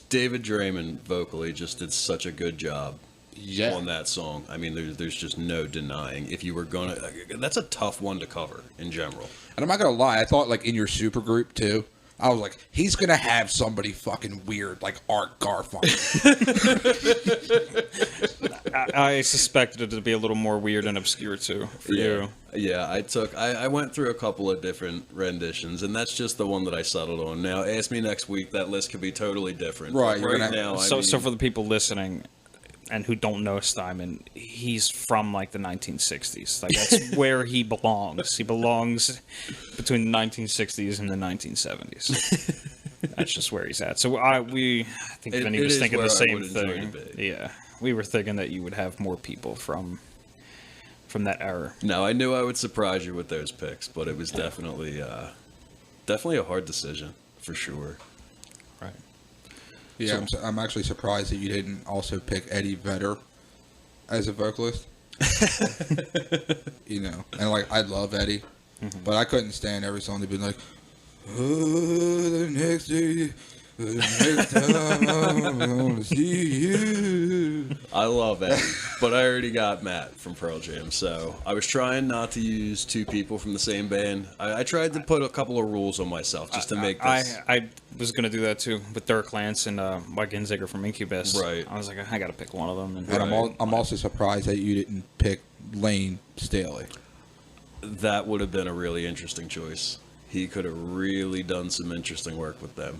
David Draymond vocally just did such a good job yeah. on that song. I mean, there's just no denying. If you were gonna, that's a tough one to cover in general. And I'm not gonna lie, I thought like in your super group too, I was like, he's gonna have somebody fucking weird like Art Garfunkel. I suspected it to be a little more weird and obscure too for you. Yeah, I went through a couple of different renditions, and that's just the one that I settled on. Now, ask me next week, that list could be totally different. Right, you're Right gonna- now, So I so mean, for the people listening and who don't know Steinman, he's from like the 1960s. Like that's where he belongs. He belongs between the 1960s and the 1970s. That's just where he's at. So I think Vinny it was is thinking where the I same would enjoy thing. to be. Yeah, we were thinking that you would have more people from that era. no, I knew I would surprise you with those picks, but it was definitely a hard decision for sure. Right. Yeah, I'm actually surprised that you didn't also pick Eddie Vedder as a vocalist. You know, and like I love Eddie, but I couldn't stand every song to be like, "Oh, the next day, the next time I'm gonna see you." I love Eddie, but I already got Matt from Pearl Jam, so I was trying not to use two people from the same band. I tried to put a couple of rules on myself just to make this. I was gonna do that too with Dirk Lance and Mike Ginziger from Incubus. Right. I was like, I gotta pick one of them. And I'm also surprised that you didn't pick Lane Staley. That would have been a really interesting choice. He could have really done some interesting work with them.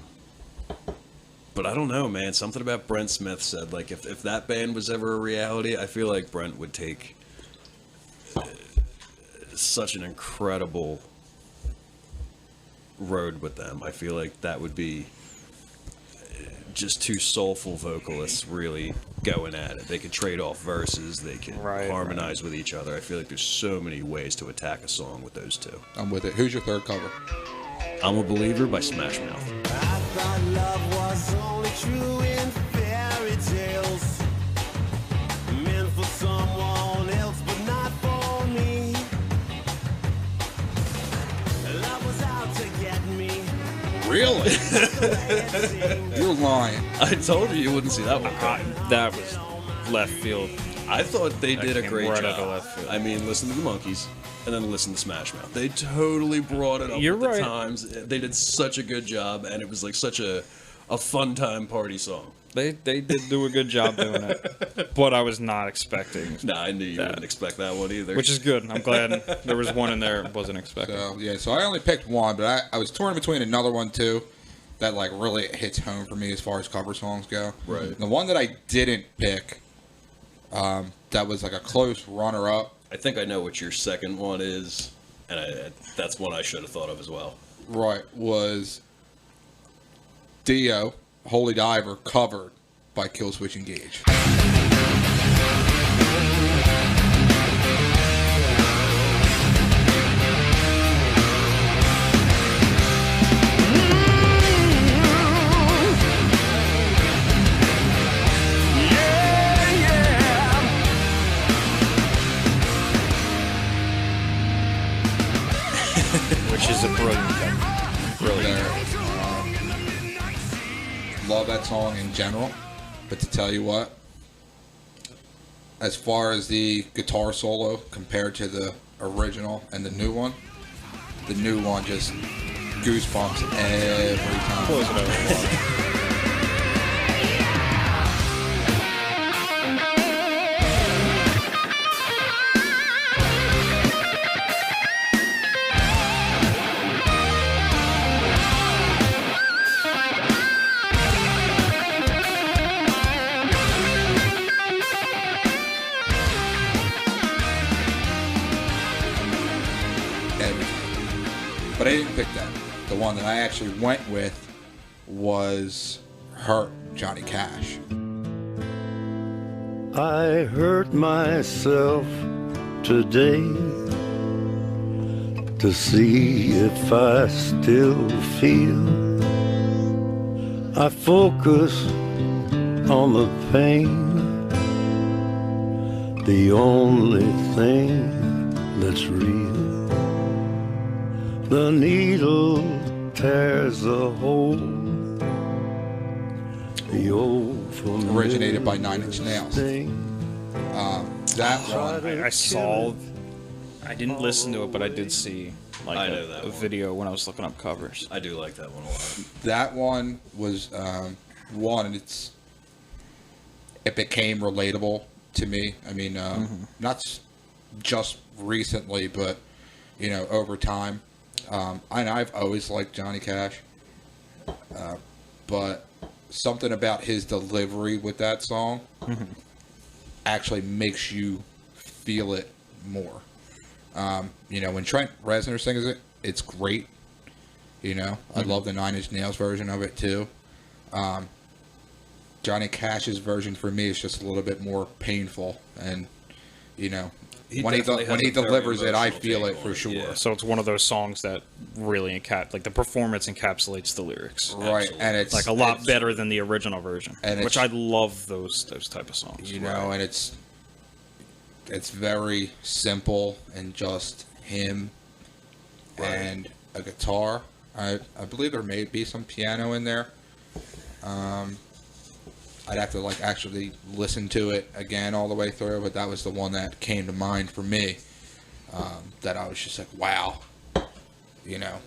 But I don't know, man. Something about Brent Smith said, like, if that band was ever a reality, I feel like Brent would take such an incredible road with them. I feel like that would be just two soulful vocalists really going at it. They could trade off verses. They could harmonize with each other. I feel like there's so many ways to attack a song with those two. I'm with it. Who's your third cover? I'm a Believer by Smash Mouth. I thought love was only true in fairy tales, meant for someone else, but not for me. Love was out to get me. Really? You're lying. I told you wouldn't see that one coming. That was left field. I thought they did a came great right out of job. left field. I mean, listen to the Monkees and then listen to Smash Mouth. They totally brought it up You're with right. the times. They did such a good job, and it was like such a fun time party song. They did do a good job doing it, but I was not expecting. Nah, I knew you That. wouldn't expect that one either. Which is good. I'm glad there was one in there I wasn't expecting. So yeah, so I only picked one, but I was torn between another one too that like really hits home for me as far as cover songs go. Right. The one that I didn't pick, that was like a close runner-up. I think I know what your second one is, and that's one I should have thought of as well. Right, was Dio, Holy Diver, covered by Killswitch Engage. Which is a brilliant cover. Brilliant. Love that song in general, but to tell you what, as far as the guitar solo compared to the original and the new one just goosebumps every time. Close it over. Everything. But I didn't pick that. The one that I actually went with was Hurt, Johnny Cash. I hurt myself today to see if I still feel. I focus on the pain, the only thing that's real. The needle tears a hole. The old familiar Originated by 9 Inch Nails. sting. That one, I saw. I didn't listen to it, but I did see like I know that a one. video when I was looking up covers. I do like that one a lot. that one was one. It became relatable to me. I mean, not just recently, but, you know, over time. And I've always liked Johnny Cash. But something about his delivery with that song actually makes you feel it more. You know, when Trent Reznor sings it, it's great. You know, I love the 9 Inch Nails version of it too. Johnny Cash's version for me is just a little bit more painful, and you know, when he delivers it, I feel it for sure. So it's one of those songs that really the performance encapsulates the lyrics. Right, absolutely. And it's like a lot better than the original version, and which I love those type of songs. You know, and it's very simple and just him and a guitar. I believe there may be some piano in there. I'd have to like actually listen to it again all the way through, but that was the one that came to mind for me. That I was just like, wow, you know,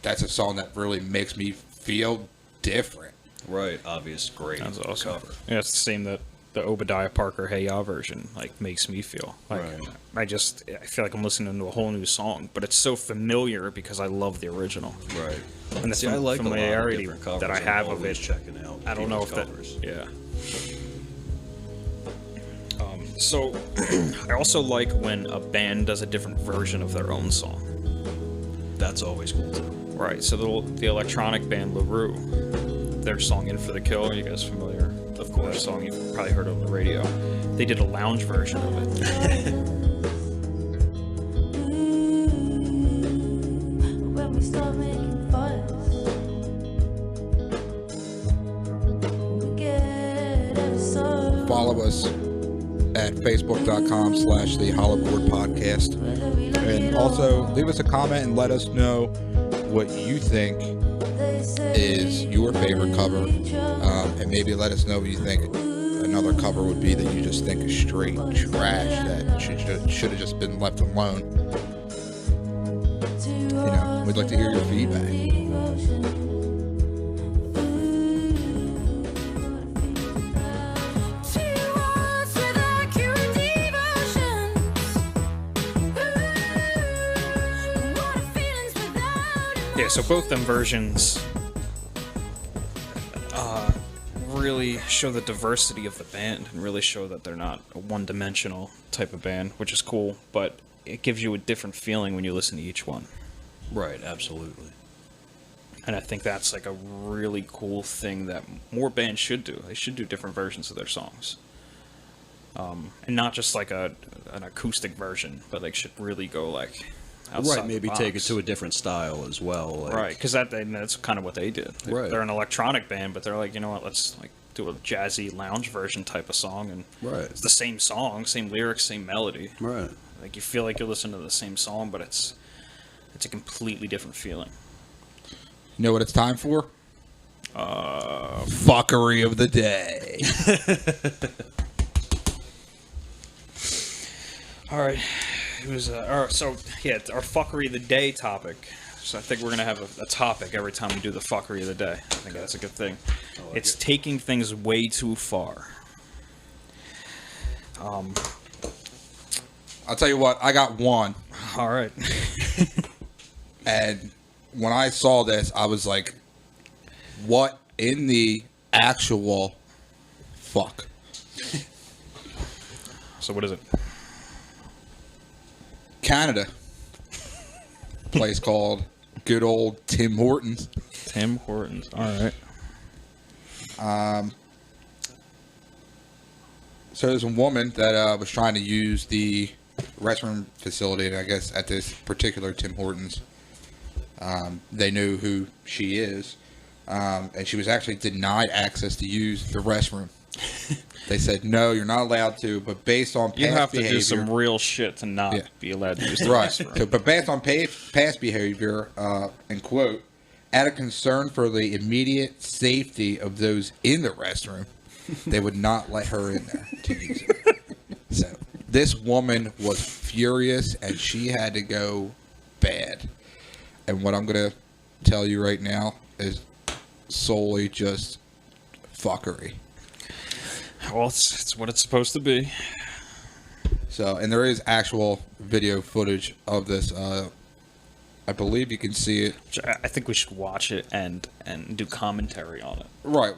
that's a song that really makes me feel different. Right, obvious, great. That's awesome. Cover. Yeah, it's the same that the Obadiah Parker Hey Ya version like makes me feel. Like I feel like I'm listening to a whole new song, but it's so familiar because I love the original. Right. And the I like familiarity a lot of different covers. that I have I'm of it. always checking out. I don't know if covers. So I also like when a band does a different version of their own song. That's always cool too. Right. So the electronic band LaRue, their song "In for the Kill." Are you guys familiar? Of course. That song you've probably heard on the radio. They did a lounge version of it. When we start making fuss, we get ever so. Follow us at facebook.com/the Hollow Chord Podcast. And also leave us a comment and let us know what you think is your favorite cover. And maybe let us know what you think another cover would be that you just think is straight trash that should have just been left alone. You know, we'd like to hear your feedback. Yeah, so both them versions really show the diversity of the band and really show that they're not a one-dimensional type of band, which is cool, but it gives you a different feeling when you listen to each one. Right, absolutely. And I think that's like a really cool thing that more bands should do. They should do different versions of their songs. And not just like an acoustic version, but they should really go like outside Right, maybe the take it box. to a different style as well. Like, Right, because that's kind of what they did. Right. They're an electronic band, but they're like, you know what, let's like do a jazzy lounge version type of song, and Right. it's the same song, same lyrics, same melody. Right. Like you feel like you're listening to the same song, but it's a completely different feeling. You know what it's time for? Fuckery of the day. All right, it was our fuckery of the day topic. So I think we're gonna have a topic every time we do the fuckery of the day. I think that's a good thing. It's taking things way too far. I'll tell you what, I got one. All right. And when I saw this, I was like, what in the actual fuck? So what is it? Canada. Place called good old Tim Hortons. Tim Hortons. All right. So there's a woman that was trying to use the restroom facility, I guess, at this particular Tim Hortons. They knew who she is, and she was actually denied access to use the restroom. They said, no, you're not allowed to, but based on past You have to behavior, do some real shit to not be allowed to use the right. restroom. So, but based on past behavior, and quote, out of concern for the immediate safety of those in the restroom, they would not let her in there to use it. So this woman was furious, and she had to go bad. And what I'm going to tell you right now is solely just fuckery. Well, it's what it's supposed to be. So, and there is actual video footage of this. I believe you can see it. I think we should watch it and do commentary on it. Right.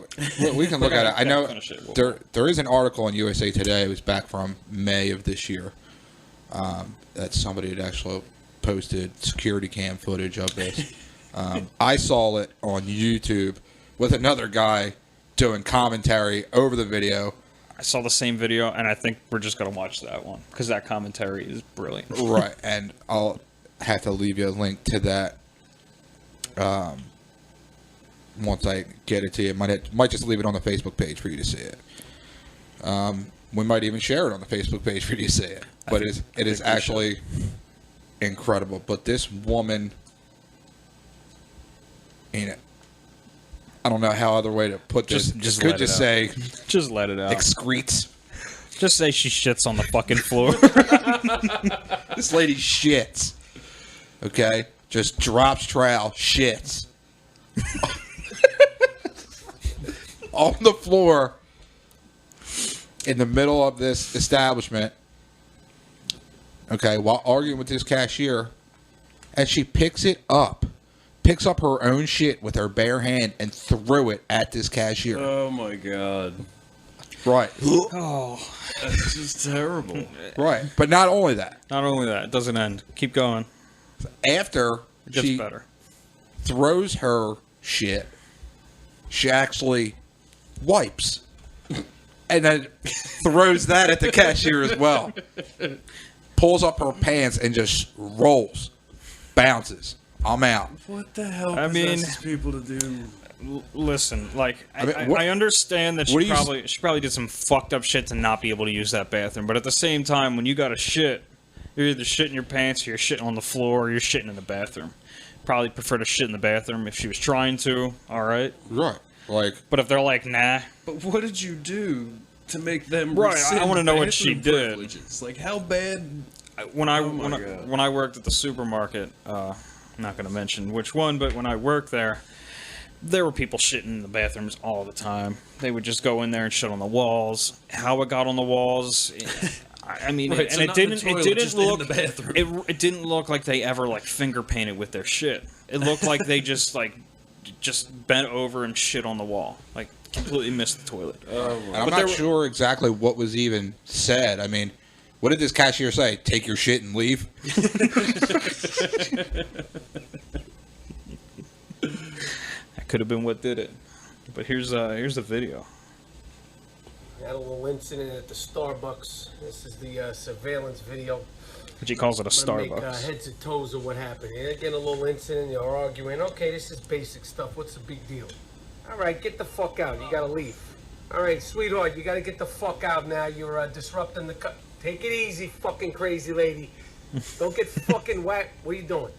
We can look at it. I know Finish it. there is an article in USA Today. It was back from May of this year. That somebody had actually posted security cam footage of this. I saw it on YouTube with another guy doing commentary over the video. I saw the same video, and I think we're just going to watch that one because that commentary is brilliant. Right, and I'll have to leave you a link to that once I get it to you. Might just leave it on the Facebook page for you to see it. We might even share it on the Facebook page for you to see it. But it is actually incredible. But this woman, you know, I don't know how other way to put this. Just could let it just out. say Just let it out. excretes. Just say she shits on the fucking floor. This lady shits. Okay? Just drops trowel, shits. On the floor in the middle of this establishment. Okay, while arguing with this cashier. And she picks up her own shit with her bare hand and threw it at this cashier. Oh my god. Right. Oh, That's just terrible. Right. But not only that. not only that, it doesn't end. Keep going. After It gets she better. throws her shit, she actually wipes. And then throws that at the cashier as well. Pulls up her pants and just rolls. Bounces. I'm out. What the hell I mean- possesses people to do? Listen, like mean, what- I understand that what she do you probably did some fucked up shit to not be able to use that bathroom, but at the same time, when you got to shit, you're either shitting your pants, or you're shitting on the floor, or you're shitting in the bathroom. Probably prefer to shit in the bathroom if she was trying to. All right, Right. Like, but if they're like, nah, But what did you do to make them Right, I rescind wanna know what she bathroom did. privileges? Like, how bad? when Oh my God. when I worked at the supermarket, I'm not going to mention which one, but when I worked there were people shitting in the bathrooms all the time. They would just go in there and shit on the walls. How it got on the walls, I mean, Right, and so it not in the didn't toilet, just in the bathroom. it didn't look like they ever like finger painted with their shit. It looked like they just bent over and shit on the wall, like completely missed the toilet. and I'm But there not were- sure exactly what was even said. I mean, what did this cashier say? Take your shit and leave? That could have been what did it. But here's the video. Had a little incident at the Starbucks. This is the surveillance video. But she calls it a I'm gonna make Starbucks. heads and toes of what happened. You're getting a little incident. You're arguing. Okay, this is basic stuff. What's the big deal? All right, get the fuck out. You gotta leave. All right, sweetheart, you gotta get the fuck out now. You're disrupting the. Take it easy, fucking crazy lady. Don't get fucking whacked. What are you doing?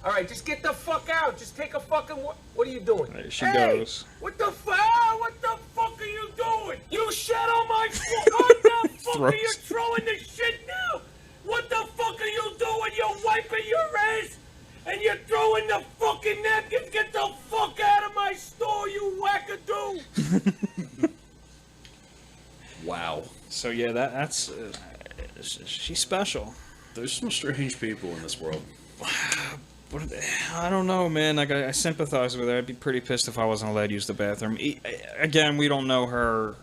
All right, just get the fuck out. Just take a fucking. What are you doing? There she Hey, goes. What the fuck? What the fuck are you doing? You shit on my foot. What the fuck are you Throws. throwing this shit now? What the fuck are you doing? You're wiping your ass and you're throwing the fucking napkins. Get the fuck out of my store, you wackadoo. Wow. So yeah, that's she's special. There's some strange people in this world. But I don't know, man. Like I sympathize with her. I'd be pretty pissed if I wasn't allowed to use the bathroom. Again, we don't know her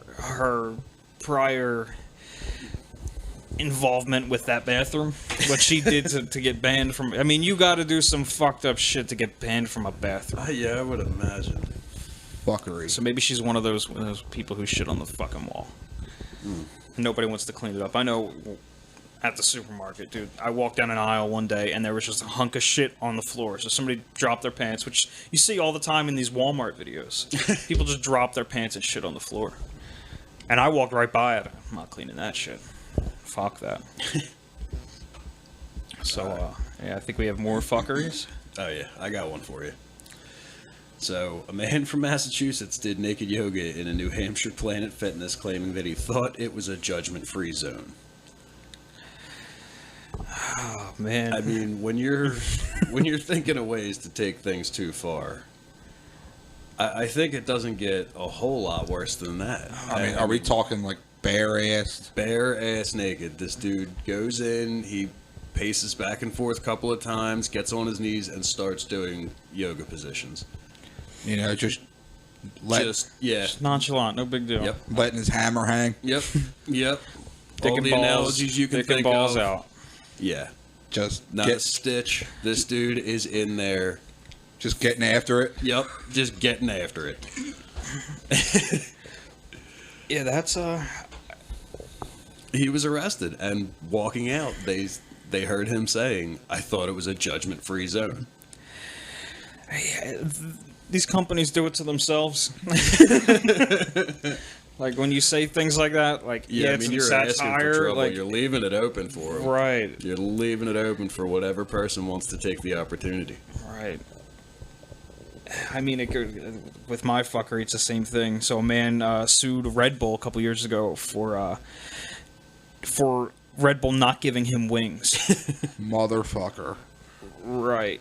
prior involvement with that bathroom. What she did to get banned from. I mean, you got to do some fucked up shit to get banned from a bathroom. Yeah, I would imagine. Fuckery. So maybe she's one of those people who shit on the fucking wall. And nobody wants to clean it up. I know at the supermarket, dude, I walked down an aisle one day and there was just a hunk of shit on the floor. So somebody dropped their pants, which you see all the time in these Walmart videos. People just drop their pants and shit on the floor. And I walked right by it. I'm not cleaning that shit. Fuck that. So, yeah, I think we have more fuckeries. Oh yeah, I got one for you. So, a man from Massachusetts did naked yoga in a New Hampshire Planet Fitness, claiming that he thought it was a judgment-free zone. Oh, man. I mean, when you're thinking of ways to take things too far, I think it doesn't get a whole lot worse than that. I mean, are we talking like bare-assed? Bare-ass naked. This dude goes in, he paces back and forth a couple of times, gets on his knees, and starts doing yoga positions. You know, just Just nonchalant, no big deal. Yep. letting his hammer hang. Yep. Yep. Dicking All the balls, analogies you can dicking think balls of. out. Yeah. Just Not a stitch. This dude is in there. just getting after it. Yep. Just getting after it. Yeah, that's He was arrested, and walking out, they heard him saying, "I thought it was a judgment-free zone." these companies do it to themselves. Like when you say things like that, like Yeah, I it's mean, in you're asking satire, for trouble. like You're leaving it open for them. right, You're leaving it open for whatever person wants to take the opportunity. right. I mean, with my fuckery, it's the same thing. So a man sued Red Bull a couple years ago for Red Bull not giving him wings. Motherfucker. Right.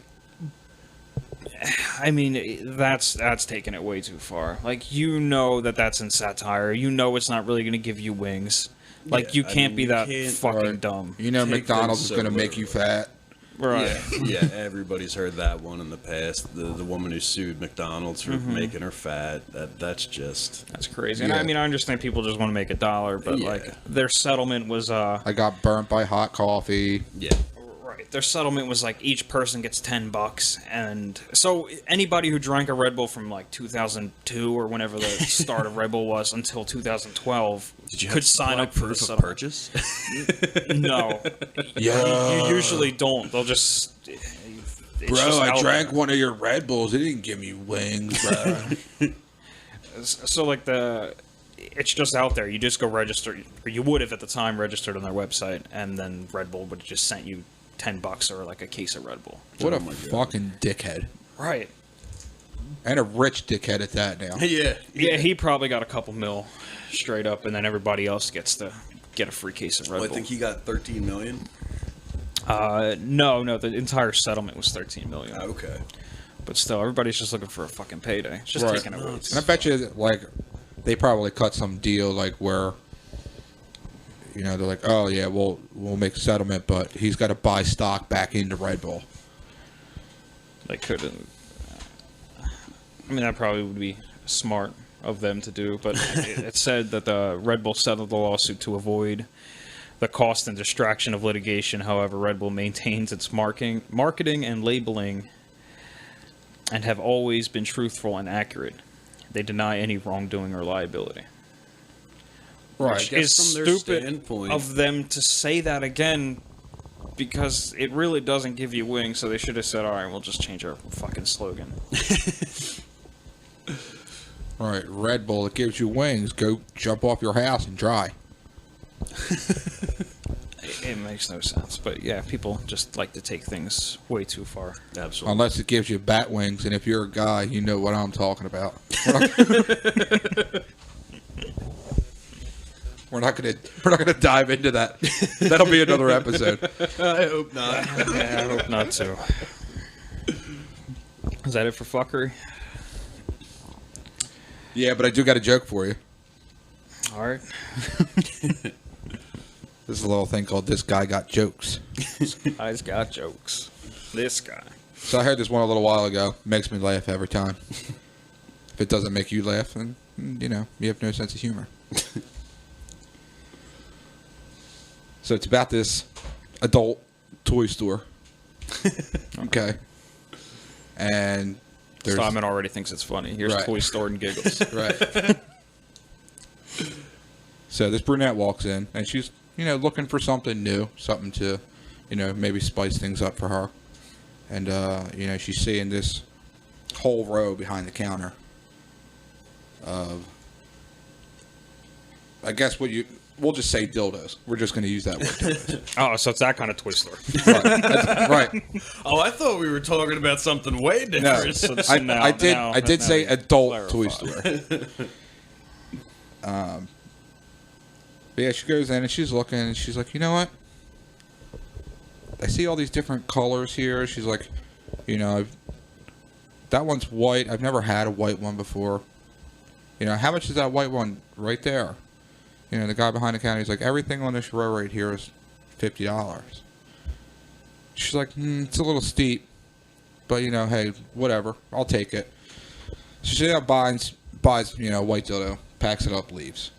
I mean, that's taking it way too far. Like, you know that's in satire. You know it's not really going to give you wings. Like, Yeah, you I can't mean, be you that can't- fucking Right. dumb. You know Take McDonald's things is going to so make you fat. Right. Yeah, everybody's heard that one in the past. The woman who sued McDonald's for Mm-hmm. making her fat. That's just That's crazy. And Yeah. I mean, I understand people just want to make $1, but, Yeah. like, their settlement was, I got burnt by hot coffee. yeah. right. Their settlement was, like, each person gets $10. And so anybody who drank a Red Bull from, like, 2002 or whenever the start of Red Bull was until 202012 Did you could have sign up for the proof of settlement. purchase? No. You usually don't. They'll just... it's Bro, just I out drank there. one of your Red Bulls. It didn't give me wings, bro. So, like, it's just out there. You just go register, or you would have at the time registered on their website, and then Red Bull would have just sent you $10 or, like, a case of Red Bull. What a my God. fucking dickhead. Right. And a rich dickhead at that now. yeah. Yeah, he probably got a couple mil straight up, and then everybody else gets to get a free case of Red Well, I Bull. think he got 13 million. No, the entire settlement was $13 million. Okay. But still, everybody's just looking for a fucking payday. It's just Right. taking it away. And I bet you, like, they probably cut some deal, like, where, you know, they're like, oh, yeah, we'll make a settlement, but he's got to buy stock back into Red Bull. They couldn't. I mean, that probably would be smart of them to do, but it said that the Red Bull settled the lawsuit to avoid the cost and distraction of litigation. However, Red Bull maintains its marketing and labeling and have always been truthful and accurate. They deny any wrongdoing or liability. Right. Which guess is from their stupid standpoint- of them to say that again, because it really doesn't give you wings, so they should have said, all right, we'll just change our fucking slogan. All right, Red Bull, it gives you wings. Go jump off your house and dry. It makes no sense, but yeah, people just like to take things way too far. Absolutely. Unless it gives you bat wings, and if you're a guy, you know what I'm talking about. We're not gonna dive into that. That'll be another episode. I hope not. Yeah, I hope not to. Is that it for fuckery? Yeah, but I do got a joke for you. All right. This is a little thing called "This Guy Got Jokes." Guy's got jokes. This guy. So I heard this one a little while ago. Makes me laugh every time. If it doesn't make you laugh, then you know you have no sense of humor. So it's about this adult toy store. Okay. And there's Simon already thinks it's funny. Here's Right. Toy Store and giggles. right. So this brunette walks in, and she's, you know, looking for something new, something to, you know, maybe spice things up for her. And, you know, she's seeing this whole row behind the counter of, I guess we'll just say dildos. We're just going to use that word, dildos. Oh, so it's that kind of Toy Store. Right. Oh, I thought we were talking about something way No, different. So now- I did now- say now you adult toy clarify. store. But yeah, she goes in and she's looking and she's like, you know what? I see all these different colors here. She's like, you know, that one's white. I've never had a white one before. You know, how much is that white one right there? You know, the guy behind the counter, he's like, everything on this row right here is $50. She's like, it's a little steep, but, you know, hey, whatever. I'll take it. So she buys, you know, white dildo, packs it up, leaves.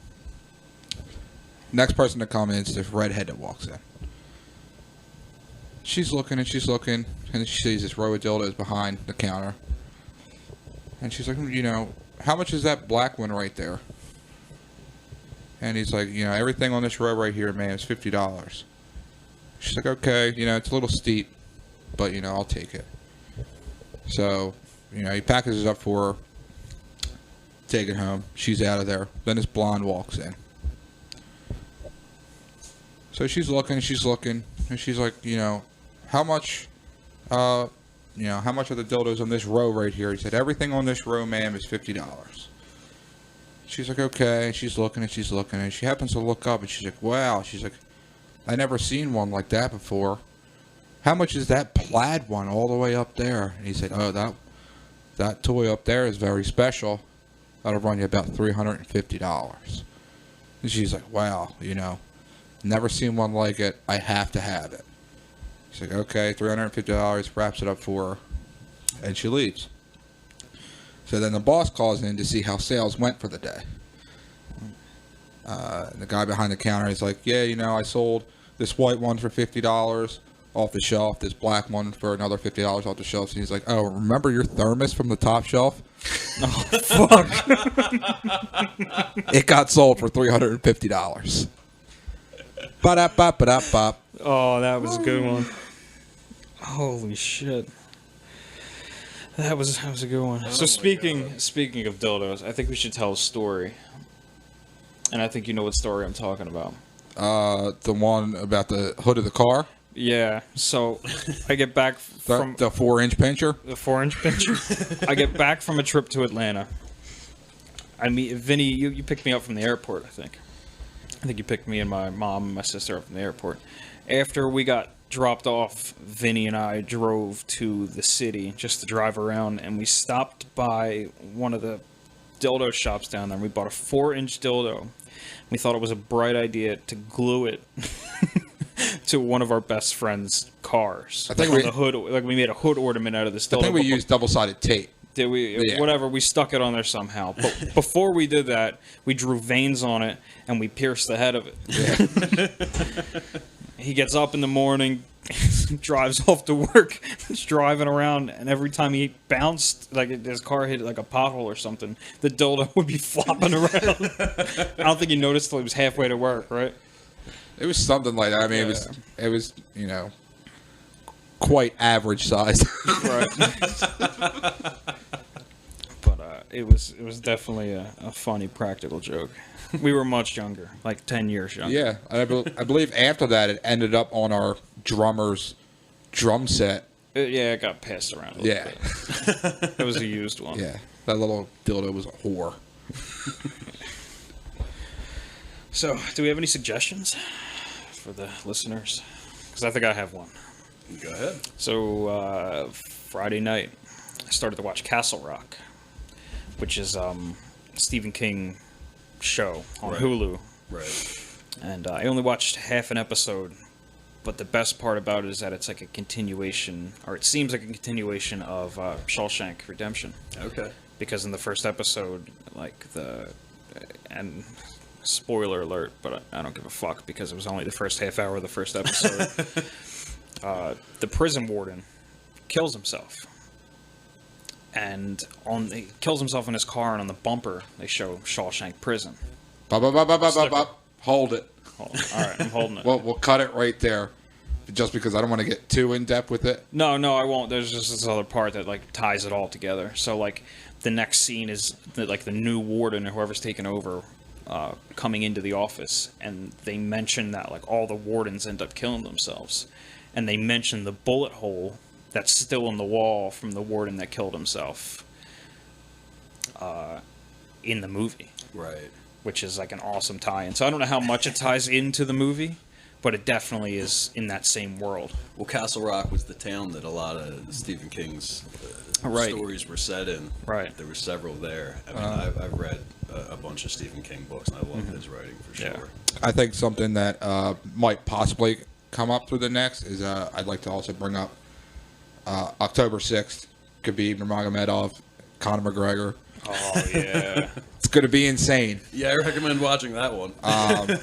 Next person to come in is this redhead that walks in. She's looking, and she sees this row of dildos behind the counter. And she's like, you know, how much is that black one right there? And he's like, you know, everything on this row right here, man, is $50. She's like, okay, you know, it's a little steep, but, you know, I'll take it. So, you know, he packages it up for her, take it home. She's out of there. Then this blonde walks in. So she's looking, and she's like, you know, how much are the dildos on this row right here? He said, everything on this row, ma'am, is $50. She's like, okay. And she's looking, and she happens to look up, and she's like, wow. She's like, I never seen one like that before. How much is that plaid one all the way up there? And he said, oh, that toy up there is very special. That'll run you about $350. And she's like, wow, you know, never seen one like it. I have to have it. She's like, okay, $350, wraps it up for her, and she leaves. So then the boss calls in to see how sales went for the day. The guy behind the counter is like, yeah, you know, I sold this white one for $50 off the shelf, this black one for another $50 off the shelf. And he's like, oh, remember your Thermos from the top shelf? Oh, fuck. It got sold for $350. Ba-da-ba-ba-da-bop. Oh, that was a good one. Holy shit. That was a good one. So speaking of dildos, I think we should tell a story. And I think you know what story I'm talking about. The one about the hood of the car? Yeah. So I get back from the 4-inch pincher? The 4-inch pincher. I get back from a trip to Atlanta. I meet Vinny. You picked me up from the airport, I think. I think you picked me and my mom and my sister up from the airport. After we got dropped off, Vinny and I drove to the city just to drive around, and we stopped by one of the dildo shops down there, and we bought a 4-inch dildo. We thought it was a bright idea to glue it to one of our best friend's cars. I think on the hood, like we made a hood ornament out of this dildo. I think we used double-sided tape. Did we? Yeah. Whatever. We stuck it on there somehow. But before we did that, we drew veins on it and we pierced the head of it. Yeah. He gets up in the morning, drives off to work, he's driving around, and every time he bounced, like his car hit like a pothole or something, the dildo would be flopping around. I don't think he noticed till he was halfway to work, right? It was something like that. I mean, it was, you know, quite average size. Right. But it was definitely a funny practical joke. We were much younger, like 10 years younger. Yeah, I believe after that it ended up on our drummer's drum set. It got passed around a little bit. It was a used one. Yeah, that little dildo was a whore. So, do we have any suggestions for the listeners? Because I think I have one. Go ahead. So, Friday night, I started to watch Castle Rock, which is Stephen King show on Hulu. Right. And I only watched half an episode, but the best part about it is that it's like a continuation, or it seems like a continuation of Shawshank Redemption. Okay. Because in the first episode, and spoiler alert, but I don't give a fuck because it was only the first half hour of the first episode. The prison warden kills himself. And he kills himself in his car, and on the bumper they show Shawshank Prison. Hold it. All right, I'm holding it. We'll cut it right there, just because I don't want to get too in depth with it. No, I won't. There's just this other part that like ties it all together. So like the next scene is the new warden or whoever's taken over coming into the office, and they mention that like all the wardens end up killing themselves, and they mention the bullet hole that's still in the wall from the warden that killed himself in the movie. Right. Which is like an awesome tie-in. So I don't know how much it ties into the movie, but it definitely is in that same world. Well, Castle Rock was the town that a lot of Stephen King's Right. stories were set in. Right. There were several there. I mean, I've read a bunch of Stephen King books, and I love his writing for sure. Yeah. I think something that might possibly come up through the next is I'd like to also bring up October 6th, Khabib Nurmagomedov, Conor McGregor. Oh, yeah. It's going to be insane. Yeah, I recommend watching that one.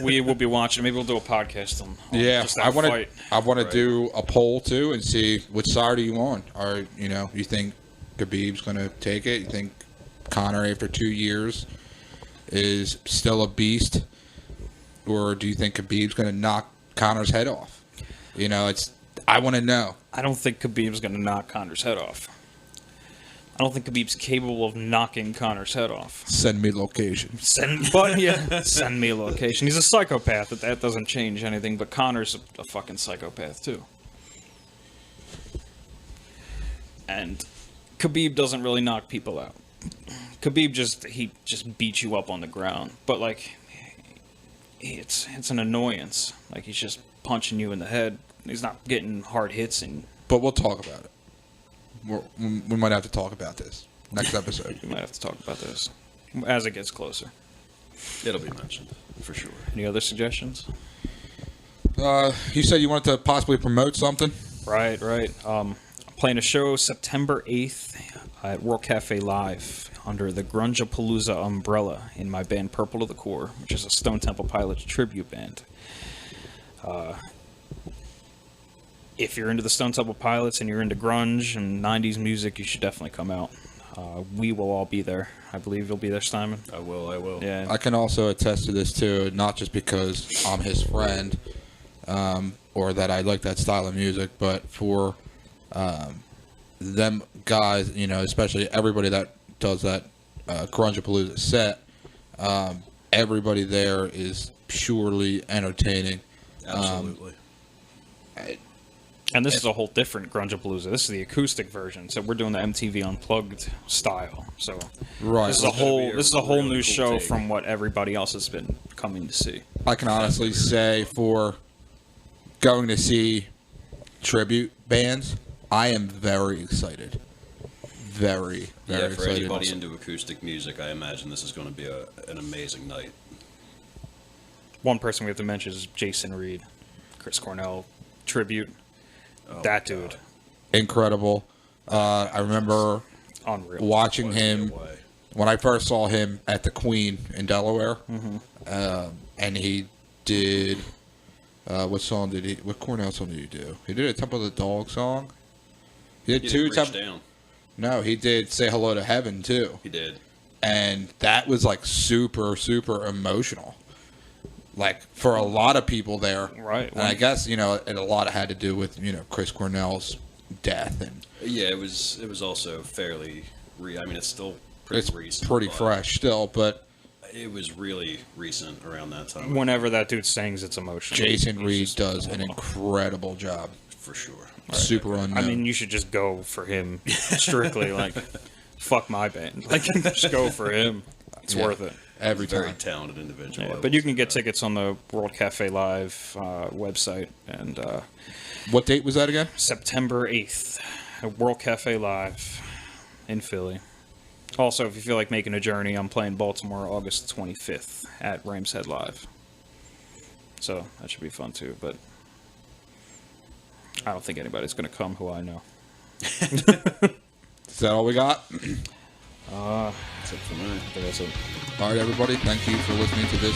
We will be watching. Maybe we'll do a podcast on Yeah, just that I want to. fight. I want to do a poll too and see which side are you on. Or you think Khabib's going to take it? You think Conor, after 2 years, is still a beast, or do you think Khabib's going to knock Conor's head off? I want to know. I don't think Khabib's going to knock Conor's head off. I don't think Khabib's capable of knocking Conor's head off. Send me location. Send me a location. He's a psychopath. That doesn't change anything, but Conor's a fucking psychopath too. And Khabib doesn't really knock people out. Khabib just beats you up on the ground, but like it's an annoyance. Like he's just punching you in the head. He's not getting hard hits and. But we'll talk about it. We might have to talk about this next episode. We might have to talk about this as it gets closer. It'll be mentioned, for sure. Any other suggestions? You said you wanted to possibly promote something? Right. I'm playing a show September 8th at World Cafe Live under the Grungeapalooza umbrella in my band Purple to the Core, which is a Stone Temple Pilots tribute band. If you're into the Stone Temple Pilots and you're into grunge and 90s music, you should definitely come out. We will all be there. I believe you'll be there, Simon. I will. Yeah. I can also attest to this too, not just because I'm his friend or that I like that style of music, but for them guys, especially everybody that does that Grungeapalooza set, everybody there is purely entertaining. Absolutely. And this is a whole different Grungeapalooza. This is the acoustic version, so we're doing the MTV Unplugged style. So Right. this is a whole really new cool show take. from what everybody else has been coming to see. I can honestly say for going to see tribute bands, I am very excited. Very, very Yeah, for excited. anybody into acoustic music, I imagine this is going to be an amazing night. One person we have to mention is Jason Reed, Chris Cornell tribute. That dude, Incredible. I remember unreal. watching him No way. when I first saw him at the Queen in Delaware, and he did what Cornell song did he do? He did a Temple of the Dog song. He did He two did Reach Temple. Down. No, he did Say Hello to Heaven too, He did. and that was like super, super emotional. Like for a lot of people there, Right. And I guess and a lot had to do with Chris Cornell's death, and Yeah, it was also fairly. I mean, it's still pretty it's recent. pretty but fresh still. But It was really recent around that time. Whenever that dude sings, it's emotional. Jason He's Reed just does an phenomenal. incredible job. For sure. Super unknown. I mean, you should just go for him strictly. Like, fuck my band. Like, just go for him. It's Yeah. worth it. Every Very time. talented individual. Yeah, I but you will can say get that. tickets on the World Cafe Live website. And What date was that again? September 8th, at World Cafe Live in Philly. Also, if you feel like making a journey, I'm playing Baltimore August 25th at Rams Head Live. So that should be fun too, but I don't think anybody's going to come who I know. Is that all we got? That's it for me. I think that's it. All right, everybody. Thank you for listening to this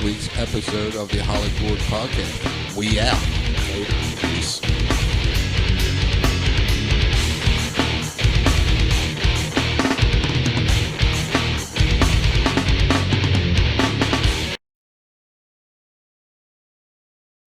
week's episode of the Hollow Chord Podcast. We out. Later.